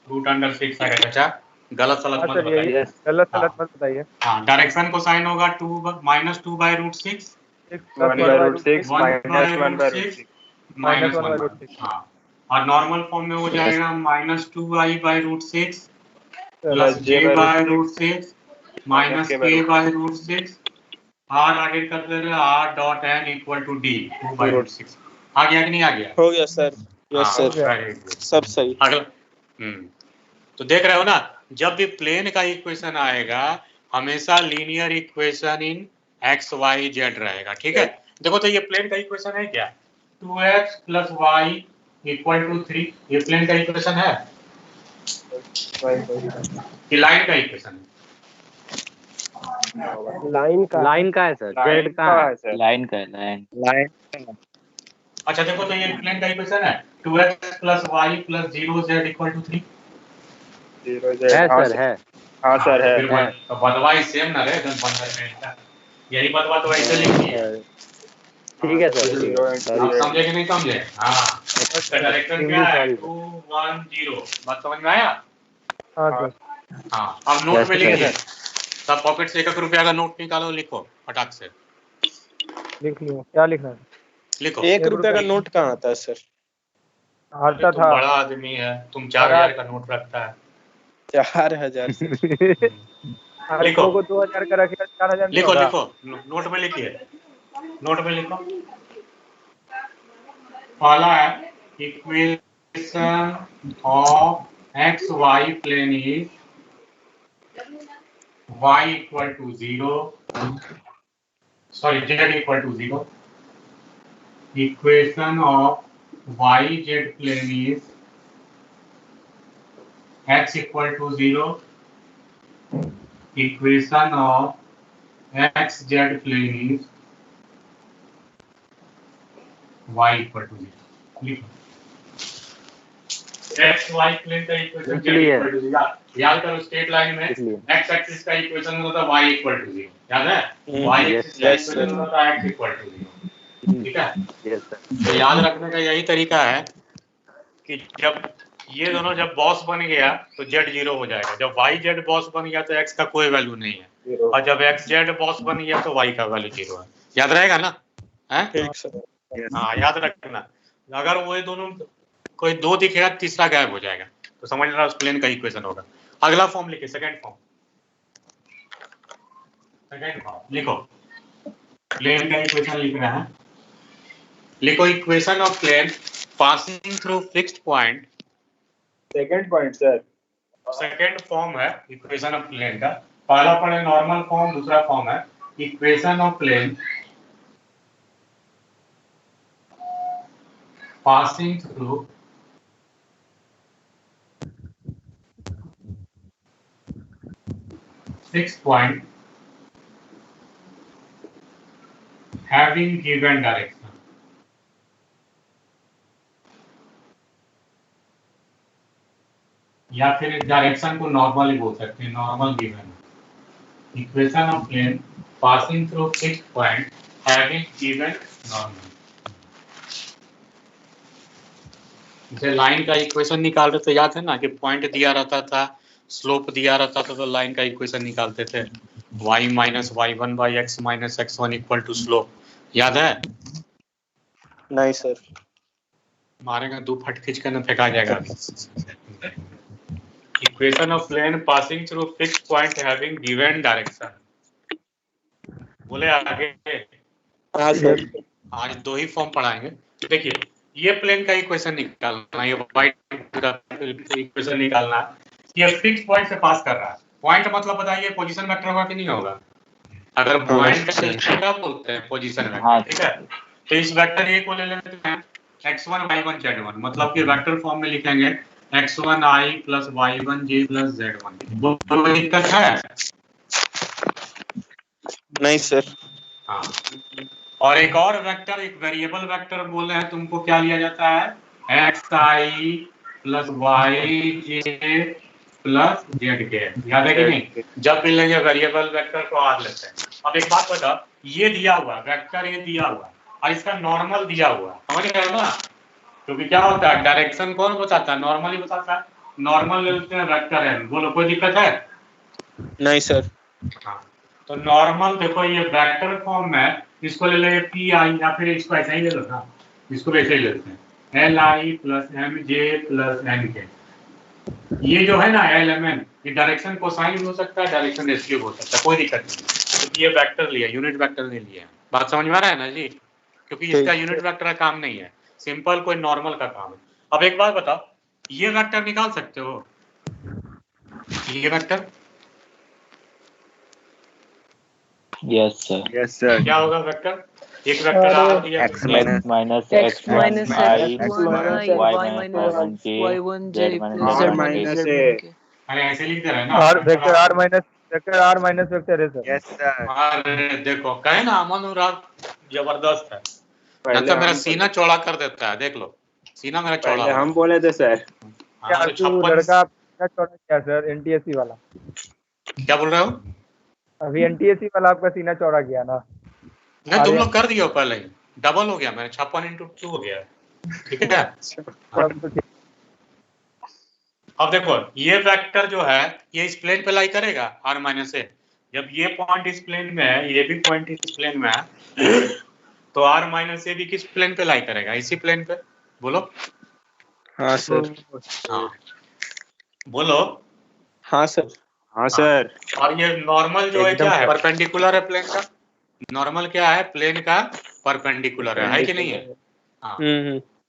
root under 6 आएगा। चाचा गलत सलत हाँ मत सर, यही बताइए। यस। गलत हाँ। सलत मत बताइए। हाँ, डायरेक्शन को साइन होगा 2 by root 6 1 by root 6 minus 1 by root 6। Minus 1 one by by. Root 6। हाँ, और नॉर्मल फॉर्म में हो जाएगा -2i by root 6 plus j by root 6 minus k by root 6। r आगे कर दे रहे r dot n equal to d 2 by root 6। आ गया कि नहीं आ गया? हो गया सर। यस हाँ, सर, very good। सब सही। अगला तो देख रहे हो ना, जब भी प्लेन का इक्वेशन आएगा हमेशा linear equation in x Y z रहेगा। ठीक है, देखो तो ये प्लेन का इक्वेशन है क्या? 2x plus Y equal to 3। ये प्लेन का इक्वेशन है कि लाइन का इक्वेशन है? लाइन का है सर, जेड का है सर। लाइन का है। लाइन अच्छा देखो तो ये प्लेन का इक्वेशन है 2x plus Y plus 0z equal to 3। है सर, है। हाँ सर है। तो बदवा ही सेम ना रहे बंदर में। यही बदवा तो ऐसे लिखिए। ठीक है सर। आप समझे कि नहीं समझे? हाँ, इसका डायरेक्शन क्या है? 2 1 0। बात समझ में आया? हाँ सर। हाँ, अब नोट में लिखिए। सब पॉकेट से 1 रुपया का नोट निकालो, लिखो फटाक से। लिख लिया। क्या लिखना है? लिखो। 1 रुपया का नोट कहाँ आता है सर? आता तुम था। बड़ा आदमी है, तुम 4000 का नोट रखता है। 4000 से। लिखो। को 2000 का रखेगा 4000 नहीं लिखो होगा? लिखो नोट में लिखिए। नोट में लिखो। पहला है equation of x y plane is y equal to 0, sorry z equal to 0. Equation of yz plane is x equal to 0. Equation of xz plane is y equal to 0. लिखो। x y plane का equation z equal to 0। याद करो, straight line में x axis का equation होता है y equal to 0। याद है? y एक्सिस का इक्वेशन होता है x इक्वल टू 0। ठीक है? Yes sir. तो याद रखने का यही तरीका है कि जब ये दोनों जब बॉस बन गया तो z 0 हो जाएगा। जब y z बॉस बन गया तो x का कोई वैल्यू नहीं है, और जब x z बॉस बन गया तो y का वैल्यू 0 है। याद रहेगा ना? हैं? ठीक सर। हाँ, याद रखना। अगर वो दोनों कोई दो दिखेगा तीसरा गायब हो जाएगा, तो समझ लेना उस प्लेन का इक्वेशन होगा। अगला फॉर्म लिखिए, सेकंड फॉर्म लिखो। प्लेन का इक्वेशन लिख रहे हैं। लिखो equation of plane passing through fixed point. Second point sir. Second form है इक्वेशन ऑफ प्लेन का। पहला पढ़े नॉर्मल फॉर्म, दूसरा फॉर्म है equation of plane passing through fixed point having given direction। या फिर इस डायरेक्शन को नॉर्मल ही बोल सकते हैं, normal given. Equation of plane passing through fixed point having given normal. जैसे लाइन का इक्वेशन निकाल रहे थे, याद है ना कि पॉइंट दिया रहता था, स्लोप दिया रहता था, तो लाइन का इक्वेशन निकालते थे, y minus y one by x minus x one equal to slope, याद है? नहीं सर। मारेगा 2 फट खींच कर न फेंका जाएगा। Equation of plane passing through fixed point having given direction. बोले आगे। हाँ सर। आज 2 ही फॉर्म पढ़ाएंगे। देखिए ये प्लेन का इक्वेशन निकालना, ये वाइट का इक्वेशन निकालना, ये फिक्स पॉइंट से पास कर रहा है। पॉइंट मतलब बताइए पोजीशन वेक्टर होगा कि नहीं होगा? अगर पॉइंट का क्या बोलते हैं? पोजीशन वेक्टर, ठीक है। तो इस वेक्टर ए को ले लेते हैं x1 y1 z1, मतलब कि वेक्टर फॉर्म में लिखेंगे x1 i plus y1 j plus z1। कोई दिक्कत है? नहीं सर। हाँ, और एक और वेक्टर, एक वेरिएबल वेक्टर बोले हैं तुमको, क्या लिया जाता है? xi plus yj plus zk, याद है कि नहीं? जब भी लेंगे वेरिएबल वेक्टर को आर लेते हैं। अब एक बात बताओ, ये दिया हुआ वेक्टर, ये दिया हुआ और इसका नॉर्मल दिया हुआ, समझ रहे हो ना? क्योंकि क्या होता है, डायरेक्शन कौन बताता है? नॉर्मल ही बताता है। नॉर्मल ले लेते हैं वेक्टर है, बोलो कोई दिक्कत है? नहीं सर। हाँ, तो नॉर्मल देखो ये वेक्टर फॉर्म में, इसको ले लेंगे पी आई, या फिर इसको ऐसा ही ले लो ना, इसको वैसे ही लेते हैं l i plus m j plus n k. ये जो है ना एल एम एन, ये डायरेक्शन कोसाइन हो सकता है, डायरेक्शन रेशियो हो सकता है, कोई दिक्कत नहीं, क्योंकि ये वेक्टर लिया, यूनिट वेक्टर नहीं लिया। बात समझ में आ रहा है ना जी? क्योंकि इसका यूनिट वेक्टर का काम नहीं है, सिंपल कोई नॉर्मल का काम है। अब एक बात बताओ, ये वेक्टर निकाल सकते हो? ये vector yes sir. Yes sir. क्या होगा वेक्टर? एक वेक्टर आ दिया x minus x minus i x1 i y minus y1 j plus z minus z1 के। अरे ऐसे लिख दे रहे हैं ना, और वेक्टर r माइनस वेक्टर है सर। Yes sir. अरे देखो कहे ना अमन अनुराग जबरदस्त है, पहले मेरा हम सीना चौड़ा कर देता है, देख लो सीना मेरा चौड़ा पहले हो हम बोले थे सर। हाँ, यार तो तू 56 लड़का क्या चौड़ा किया सर? एनटीएससी वाला, क्या बोल रहे हो? अभी एनटीएससी वाला आपका सीना चौड़ा किया ना? नहीं तुम लोग कर दियो पहले ही, डबल हो गया, मेरा 56x2 हो गया, ठीक है। अब देखो ये वेक्टर जो है ये इस प्लेन पे लाई करेगा r माइनस ए। जब ये पॉइंट इस प्लेन में है, ये भी पॉइंट इस प्लेन में है, तो r माइनस ए भी किस प्लेन पे लाई करेगा? इसी प्लेन पे। बोलो हाँ सर। हाँ बोलो हाँ सर। हाँ सर। और ये नॉर्मल जो है क्या है? परपेंडिकुलर है प्लेन का। नॉर्मल क्या है? प्लेन का परपेंडिकुलर है कि नहीं है? हाँ,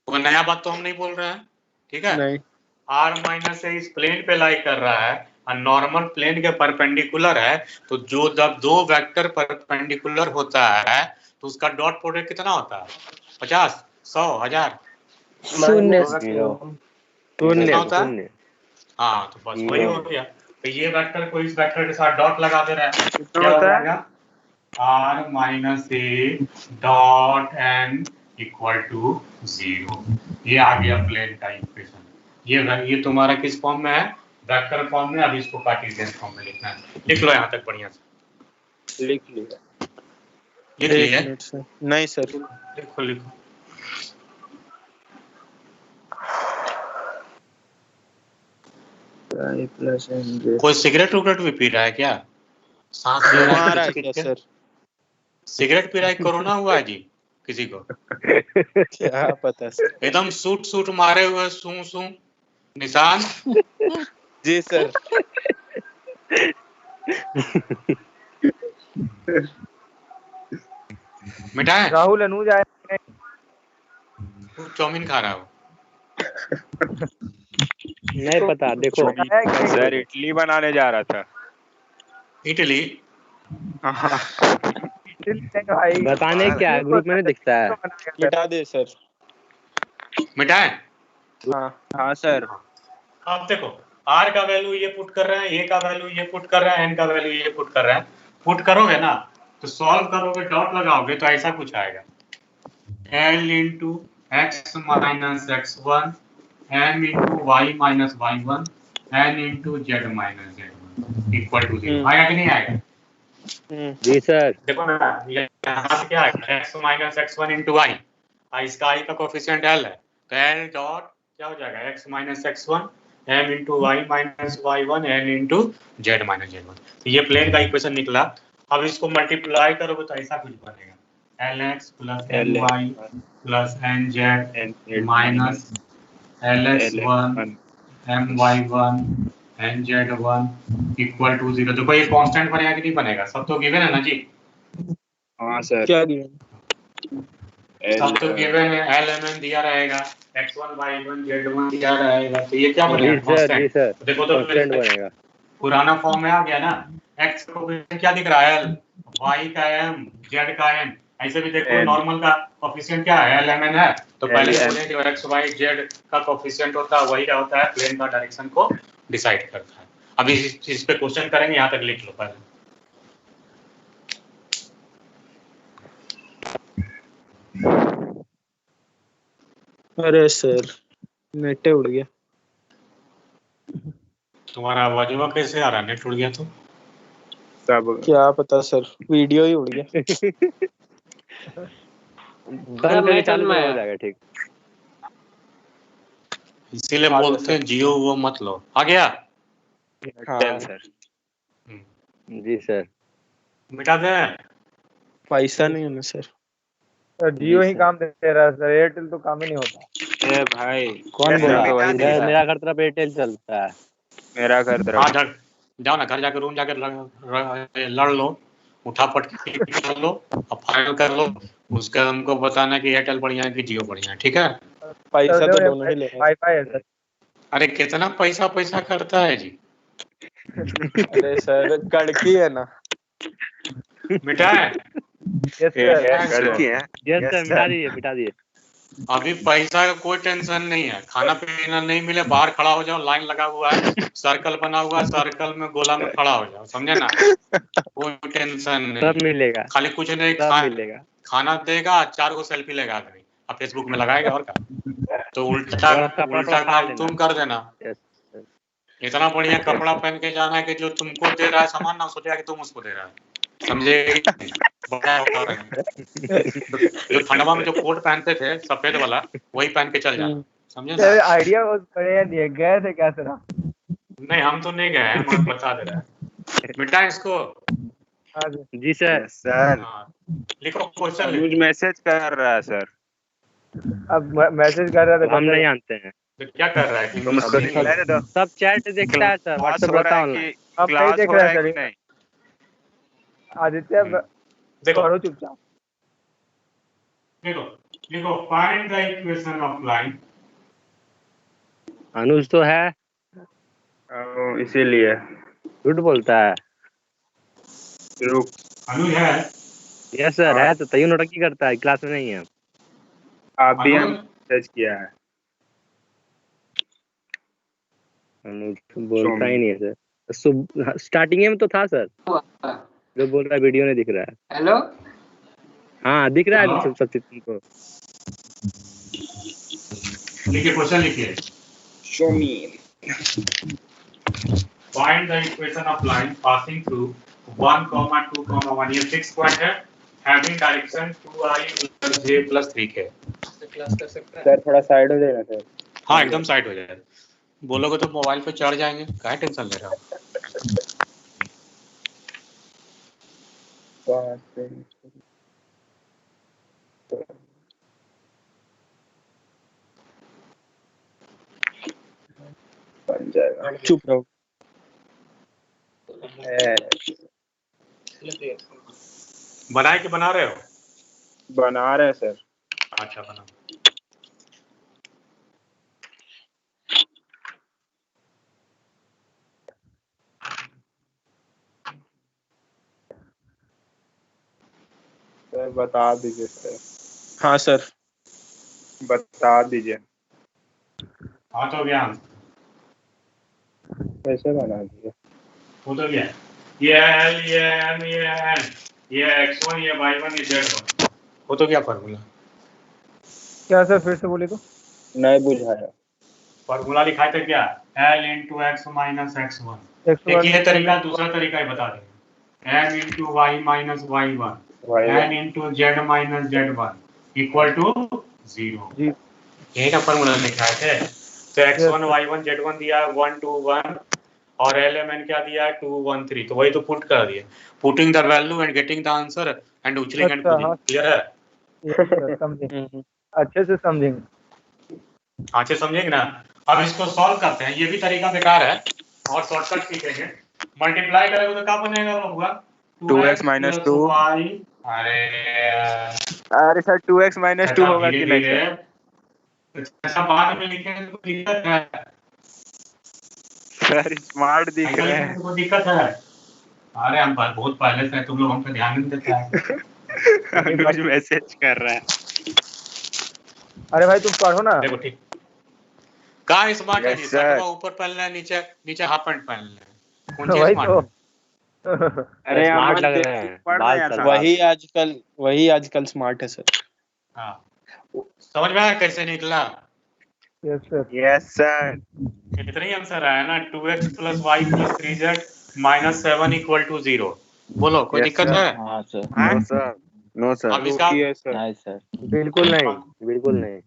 कोई नया बात तो हम नहीं बोल रहे हैं, ठीक है। नहीं। r माइनस इस प्लेन पे लाई कर रहा है और नॉर्मल प्लेन के परपेंडिकुलर है, तो जो जब दो वेक्टर परपेंडिकुलर होता है तो उसका डॉट प्रोडक्ट कितना होता है? 50, 100, 1000? शून्य। कितना होता है? हाँ, तो बस वही हो गया। तो ये वेक्टर को इस वेक्टर के साथ डॉट लगा दे रहा है, क्या हो जाएगा? r minus a dot n equal to 0। ये आ गया प्लेन का इक्वेशन। ये तुम्हारा किस फॉर्म में है? वेक्टर फॉर्म में। अभी इसको कार्टेशियन फॉर्म में लिखना है। लिख लो यहाँ तक बढ़िया से। लिख लिया। लिख लिया? नहीं सर। लिखो लिखो। कोई सिगरेट उगरेट भी पी रहा है क्या? सांस ले रहा आ रहा है है क्या सर? सिगरेट पी रहा है? कोरोना हुआ है जी किसी को? क्या पता सर। एकदम सूट मारे हुए सू सू निशान। जी सर। मिठाई राहुल अनुज आए? चाउमीन खा रहा हो? नहीं पता, देखो सर इडली बनाने जा रहा था। इटली? भाई बताने क्या ग्रुप में नहीं दिखता है। मिटा दे सर। मिठाई? हाँ सर। अब देखो r का वैल्यू ये पुट कर रहे हैं, a का वैल्यू ये पुट कर रहे हैं, n का वैल्यू ये पुट कर रहे हैं। पुट करोगे ना तो सॉल्व करोगे, डॉट लगाओगे तो ऐसा कुछ आएगा, l into x minus x1 m into y minus y1 n into z माइनस z1 इक्वल टू 0। आएगा कि नहीं आएगा? जी सर। देखो ना यहाँ से क्या आएगा? x माइनस x1 इंटू आई, इसका i का कोफिशिएंट l है, तो l डॉट क्या हो जाएगा x minus x1 m into y minus y1 n into z minus z1। तो ये प्लेन का इक्वेशन निकला। अब इसको मल्टीप्लाई करोगे तो ऐसा कुछ बनेगा lx plus ly plus nz minus lx1 my1 nz1 equal to 0। देखो ये कांस्टेंट बनेगा कि नहीं बनेगा? सब तो गिवन है ना जी? हाँ सर। क्या गिवन? सब तो गिवन है। lmn दिया रहेगा, x1 y1 z1 दिया रहेगा, तो ये क्या बनेगा? कांस्टेंट। देखो तो बनेगा। पुराना फॉर्म में आ गया ना। x को क्या दिख रहा है? l, y का m, z का n। ऐसे भी देखो नॉर्मल का कोएफिशिएंट क्या है? lmn है। तो पहले बोले जो x y z का कोएफिशिएंट होता है वही क्या होता है? प्लेन का डायरेक्शन को डिसाइड करता है। अभी इस पे क्वेश्चन करेंगे, यहाँ तक लिख लो पहले। अरे सर नेट उड़ गया। तुम्हारा आवाज़ कैसे आ रहा है? नेट उड़ गया तो सब क्या पता सर, वीडियो ही उड़ गया। बंद करके चालू करो, हो जाएगा ठीक। इसीलिए बोलते हैं जियो वो मत लो। आ गया? हाँ सर। जी सर। मिटा दे। पैसा नहीं है ना सर। सर जियो ही काम दे रहा है सर, एयरटेल तो काम ही नहीं होता। ए भाई कौन बोला? तो वही इधर मेरा घर तरफ एयरटेल चलता है। मेरा घर हाँ तरफ जाओ ना, घर जाकर रूम जाकर लड़ लो, उठा पटके कर लो और फाइनल कर लो। उसके हमको बताना कि एयरटेल बढ़िया है कि जियो बढ़िया है, ठीक है? पैसा तो दोनों ही ले रहे हैं। वाईफाई है सर। अरे कितना पैसा करता है जी? अरे सर कड़की है ना। मिटा है? Yes sir. लड़की है। यस सर, मिटा दिए। अभी पैसा का कोई टेंशन नहीं है। खाना पीना नहीं मिले, बाहर खड़ा हो जाओ, लाइन लगा हुआ है, सर्कल बना हुआ है, सर्कल में गोला में खड़ा हो जाओ, समझे ना? कोई टेंशन नहीं, सब मिलेगा, खाली कुछ नहीं, मिलेगा। खाना देगा, 4 को सेल्फी लेगा आदमी और फेसबुक में लगाएगा और क्या। तो उल्टा काम तुम कर देना। इतना बढ़िया कपड़ा पहन के जाना है कि जो तुमको दे रहा है सामान ना सोचेगा कि तुम उसको दे रहा है, समझे? जो ठंडवा में जो कोट पहनते थे सफेद वाला, वही पहन के चल जाना, समझे ना? आइडिया बहुत बढ़िया दिए। गए थे क्या सर आप? नहीं हम तो नहीं गए हैं, मैं बता दे रहा है। मिटा इसको। हाँ जी सर। सर लिखो क्वेश्चन। अनुज मैसेज कर रहा है सर। अब मैसेज कर रहा था। हम नहीं जानते हैं। तो क्या कर रहा है? तुम उसको रहने दो। सब चैट देखता है सर, व्हाट्सएप रहता है ऑनलाइन। हम नहीं क्लास देख हो रहे रहा हैं है सर। कि नहीं? आदित्य देखो करो चुपचाप। देखो find the equation of line. Anuj तो है, इसीलिए झूठ बोलता है। रुक। अनुज है? यस सर है, तो तैयो नोटंकी करता है, क्लास में नहीं है। आप भी हम मैसेज किया है। अनुज बोलता ही नहीं है सर। स्टार्टिंग में तो था सर, जो बोल रहा है वीडियो नहीं दिख रहा है। हेलो हाँ दिख रहा है सब चीज तुमको। लिखिए क्वेश्चन लिखिए। Show me. Find the equation of line passing through 1, 2, 1। ये 6 पॉइंट है, having direction 2i plus j plus 3k। Class कर सकता है सर थोड़ा साइड हो जाएगा सर। हाँ एकदम साइड हो जाएगा। बोलोगे तो मोबाइल पे चढ़ जाएंगे, क्या टेंशन ले रहा हो? बन जाएगा। चुप रहो। बनाए कि बना रहे हो? बना रहे हैं सर। अच्छा बना। सर बता दीजिए सर। हाँ सर बता दीजिए। हाँ तो गया, कैसे बना दीजिए? हो तो गया। ये L, ये M, ये N, ये x1, ये y1, ये z1। हो तो गया फार्मूला। क्या सर फिर से बोले तो? नहीं बुझाया। फार्मूला लिखा है क्या? L into x minus x1। X1 एक ये तरीका, दूसरा तरीका ही बता देंगे। M into y minus y1, N into z minus z1 equal to 0। यही का फार्मूला लिखा है। तो x1 y1 z1 दिया है 1 2 1 और LMN क्या दिया है 2 1 3, तो वही तो पुट कर दिए, putting the value and getting the answer and उचलिंग एंड अच्छा, पुटिंग। हाँ। क्लियर है? Yes, sir, समझे, अच्छे से समझेंगे। अच्छे समझेंगे ना? अब इसको सॉल्व करते हैं, ये भी तरीका बेकार है और शॉर्टकट सीखेंगे। मल्टीप्लाई करेंगे तो क्या बनेगा होगा 2x minus 2। y। अरे सर 2x minus 2 होगा कि नहीं धीरे सर? ऐसा बाद में लिखेंगे तो दिक्कत है, सर स्मार्ट दिख ऐसा रहे लिखने हैं। में तो दिक्कत है। अरे हम बहुत पहले से, तुम लोग हम पे ध्यान नहीं देते हैं। अनुज मैसेज कर रहा है। अरे भाई तुम पढ़ो ना। देखो ठीक कहाँ स्मार्ट है Yes, जी? sir. शर्ट ऊपर पहनना है, नीचे नीचे हाफ पैंट पहनना है, कौन सी वही स्मार्ट तो। है? अरे स्मार्ट अमन लग देख रहे के हैं पढ़ बाल रहे हैं सर। साहब। वही आजकल स्मार्ट है सर। हाँ समझ में आया कैसे निकला? Yes sir. Yes, sir. इतना ही आंसर आया ना, 2x plus y plus 3z minus 7 equal to 0। बोलो कोई Yes, दिक्कत sir. है? हाँ sir, No, sir. No, sir. अब इसका है सर। नहीं सर, बिल्कुल नहीं, बिल्कुल नहीं।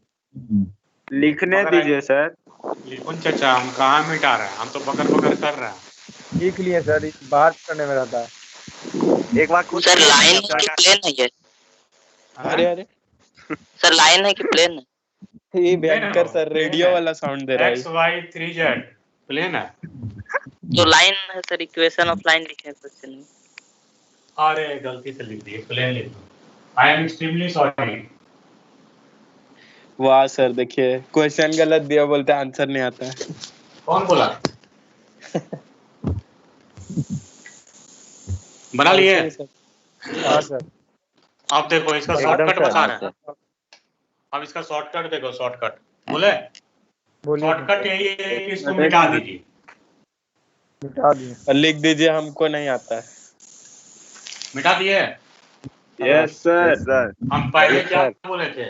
लिखने मगर दीजिए सर। लिखुन चाचा, हम कहाँ मिटा रहे हैं, हम तो पकड़ पकड़ कर रहे हैं। लिख लिए सर, बात करने में रहता है। एक बार खुद सर से लाइन answer है कि का- प्लेन है ये? अरे अरे सर लाइन है कि प्लेन है? ये प्लेन है भयंकर वो, सर प्लेन रेडियो है। वाला साउंड दे रहा x है। y 3z प्लेन है। तो लाइन है सर, इक्वेशन ऑफ लाइन लिखे हैं क्वेश्चन में। अरे गलती से लिख दिए, प्लेन लिख दो। I am extremely sorry. वाह सर देखिए क्वेश्चन गलत दिया, बोलते आंसर नहीं आता है। कौन बोला? बना लिए? ऐसे ही सर। हाँ सर। अब देखो इसका एकदम शॉर्टकट सर। बता हाँ रहे सर, हैं। अब इसका शॉर्टकट देखो, शॉर्टकट बोले, बोलिए। शॉर्टकट यही है कि इसको मिटा दीजिए। मिटा दिए। और लिख दीजिए हमको नहीं आता है। मिटा दिए? Yes sir. Yes, sir. हम पहले Yes, क्या sir. बोले थे?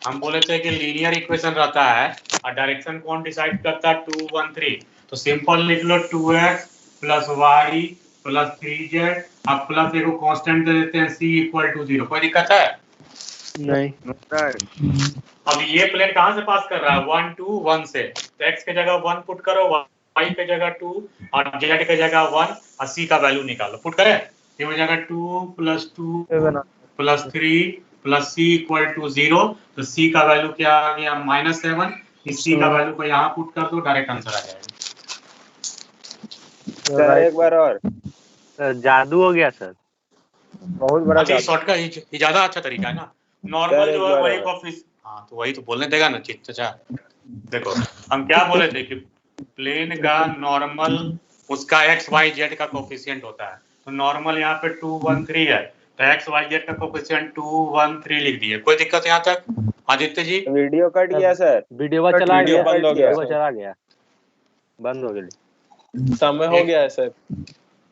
हम बोले थे कि लीनियर इक्वेशन रहता है और डायरेक्शन कौन डिसाइड करता है? 2 1 3। तो सिंपल लिख लो 2x plus Y plus 3z, अब प्लस एक कांस्टेंट दे देते हैं c इक्वल टू 0। कोई दिक्कत है? नहीं। No, sir. अब ये प्लेन कहाँ से पास कर रहा है? 1 2 1 से। तो x के जगह 1 पुट करो, y के जगह 2 और z के जगह 1 और c का वैल्यू निकालो। पुट करें, ये हो जाएगा 2 plus 2 plus 3 plus c equal to 0। तो c का वैल्यू क्या आ गया? -7। इस c का वैल्यू को यहाँ पुट कर दो, डायरेक्ट आंसर आ जाएगा। सर एक बार और। सर जादू हो गया सर। बहुत बड़ा अच्छा, जादू। शॉर्टकट ये ज्यादा अच्छा तरीका है ना। नॉर्मल जो है वही ऑफिस, हाँ तो वही तो बोलने देगा ना चित चाचा। देखो हम क्या बोले थे कि प्लेन का नॉर्मल उसका एक्स वाई जेड का कोफिशिएंट होता है। तो नॉर्मल यहाँ पे 2 1 3 है, तो एक्स वाई जेड का कोफिशिएंट 2 1 3 लिख दिए। कोई दिक्कत यहाँ तक आदित्य जी? वीडियो कट गया सर। वीडियो चला वीडियो गया, बंद हो गया वीडियो सर। चला गया, बंद हो गया। समय हो गया है सर।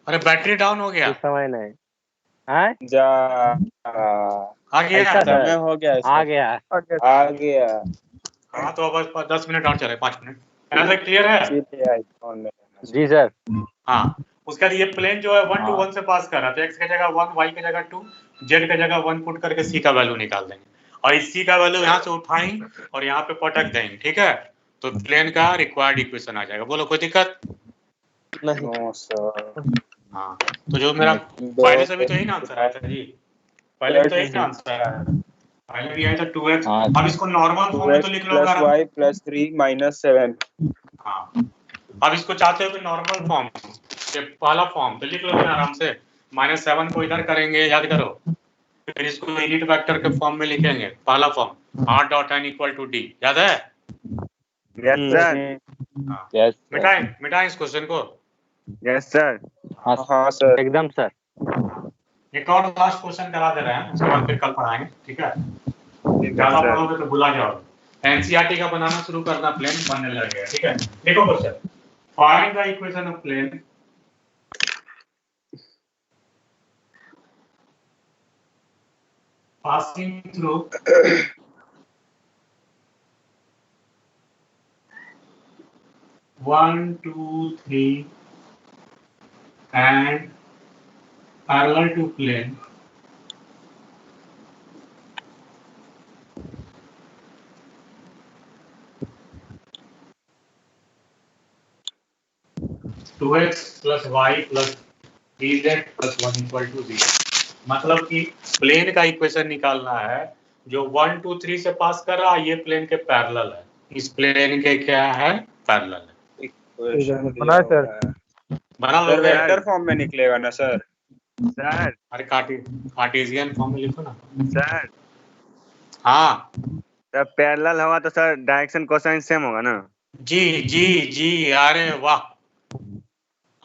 अरे बैटरी डाउन हो गया। कुछ समय नहीं। हाँ जा आ गया। ऐसा सर। समय हो गया है आ सर। गया। आ गया। हाँ तो अब बस 10 मिनट और चले, 5 मिनट। ऐसा क्लियर है? सीधे आईफोन में। जी सर। हाँ उसके बाद ये प्लेन जो है 1 to 1 से पास कर रहा था। x के जगह 1, y के जगह 2, z के जगह 1 पुट करके c का वैल्यू निकाल देंगे और इस c का वैल्यू यहाँ से उठाएंगे और यहाँ पे पटक देंगे। ठीक है, तो प्लेन का रिक्वायर्ड इक्वेशन आ जाएगा। बोलो कोई दिक्कत? नहीं। No sir. हाँ तो जो मेरा पहले से भी तो यही ना आंसर आया था जी, पहले भी तो यही ना आंसर आया था। पहले भी आया था 2x। हाँ। अब इसको नॉर्मल फॉर्म में तो लिख लो अगर y प्लस 3 माइनस 7। हाँ अब इसको चाहते हो कि नॉर्मल फॉर्म, ये पहला फॉर्म तो लिख लो आराम से। -7 को इधर करेंगे, याद करो, फिर इसको यूनिट वेक्टर के फॉर्म में लिखेंगे। पहला form r dot n equal to d, याद है? Yes, sir. हाँ यस मिटाएं इस क्वेश्चन को। Yes, sir. हाँ सर। एकदम सर। एक और लास्ट क्वेश्चन करा दे रहे हैं, उसके बाद फिर कल पढ़ाएंगे। ठीक है, ज्यादा sir. पढ़ोगे तो भुला जाओगे। एनसीईआरटी का बनाना शुरू करना, प्लेन बनने लगेगा। ठीक है, देखो question, find the equation of plane passing through one, two, three, and parallel to plane 2x plus y plus 3z plus 1 equal to 0। मतलब कि प्लेन का इक्वेशन निकालना है जो 1 2 3 से पास कर रहा है, ये प्लेन के पैरेलल है, इस प्लेन के क्या है, पैरेलल है। बना है सर। बना सर लो वेक्टर फॉर्म में निकलेगा ना सर? सर अरे कार्टेशियन फॉर्म में लिखो ना। सर हाँ सर पैरेलल होगा तो सर डायरेक्शन कोसाइन सेम होगा ना? जी जी जी, अरे वाह,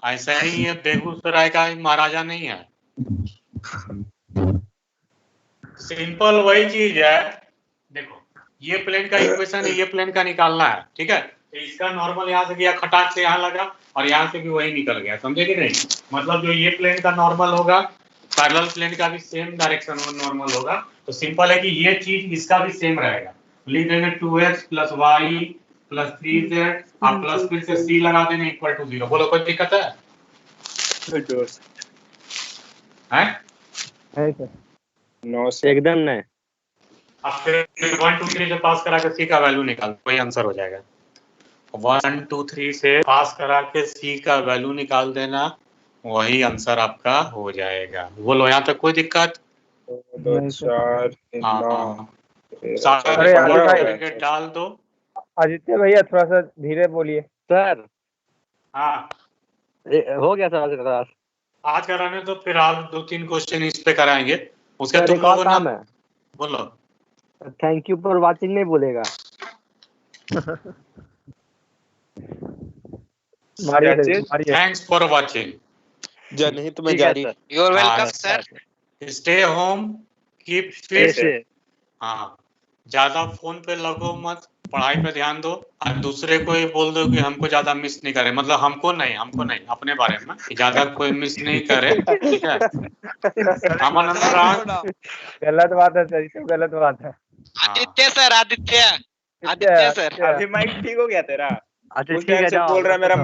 ऐसा ही ये बेगूसराय का महाराजा नहीं है। सिंपल वही चीज है। देखो ये प्लेन का इक्वेशन है, ये प्लेन का निकालना है, ठीक है। तो इसका नॉर्मल यहाँ से गया, खटाक से यहाँ लगा, और यहाँ से भी वही निकल गया, समझे कि नहीं। मतलब जो ये प्लेन का नॉर्मल होगा, पैरेलल प्लेन का भी सेम डायरेक्शन में नॉर्मल होगा। तो सिंपल है कि ये चीज इसका भी सेम रहेगा। लिख देंगे 2x plus Y plus 3z, आप प्लस फिर से c लगा देंगे इक्वल टू 0। बोलो कोई दिक्कत है? है सर। No sir. एकदम नहीं। अब फिर 1 2 3 से पास करा के c का वैल्यू निकाल, वही आंसर हो जाएगा। 1 2 3 से पास करा के c का वैल्यू निकाल देना, वही आंसर आपका हो जाएगा। बोलो यहाँ तक कोई दिक्कत? 2 4 3 9 अरे आदित्य डाल दो। आदित्य भैया थोड़ा सा धीरे बोलिए। सर हाँ हो गया सर आज का क्लास। आज कराने तो फिर आप 2-3 क्वेश्चन इस पे कराएंगे, उसके सर तुम एक और लोगों काम ना है। बोलो। थैंक यू फॉर वाचिंग नहीं बोलेगा। मारिए That's सर, it? मारिए। Thanks for watching. जनहित में ठीक है जारी। Sir. You are welcome, sir. Stay home, keep fit. कैसे? हाँ, ज्यादा फोन पे लगो मत, पढ़ाई पे ध्यान दो। और दूसरे को ये बोल दो कि हमको ज्यादा मिस नहीं करे, मतलब हमको नहीं अपने बारे में कि ज्यादा कोई मिस नहीं करे, ठीक है। अमन अनुराग, गलत बात है सर, ये तो गलत बात है। Aditya sir, Aditya sir. अभी माइक ठीक हो गया तेरा? अच्छा उस ठीक टाइम है से जाओ। बोल रहा है मेरा माइक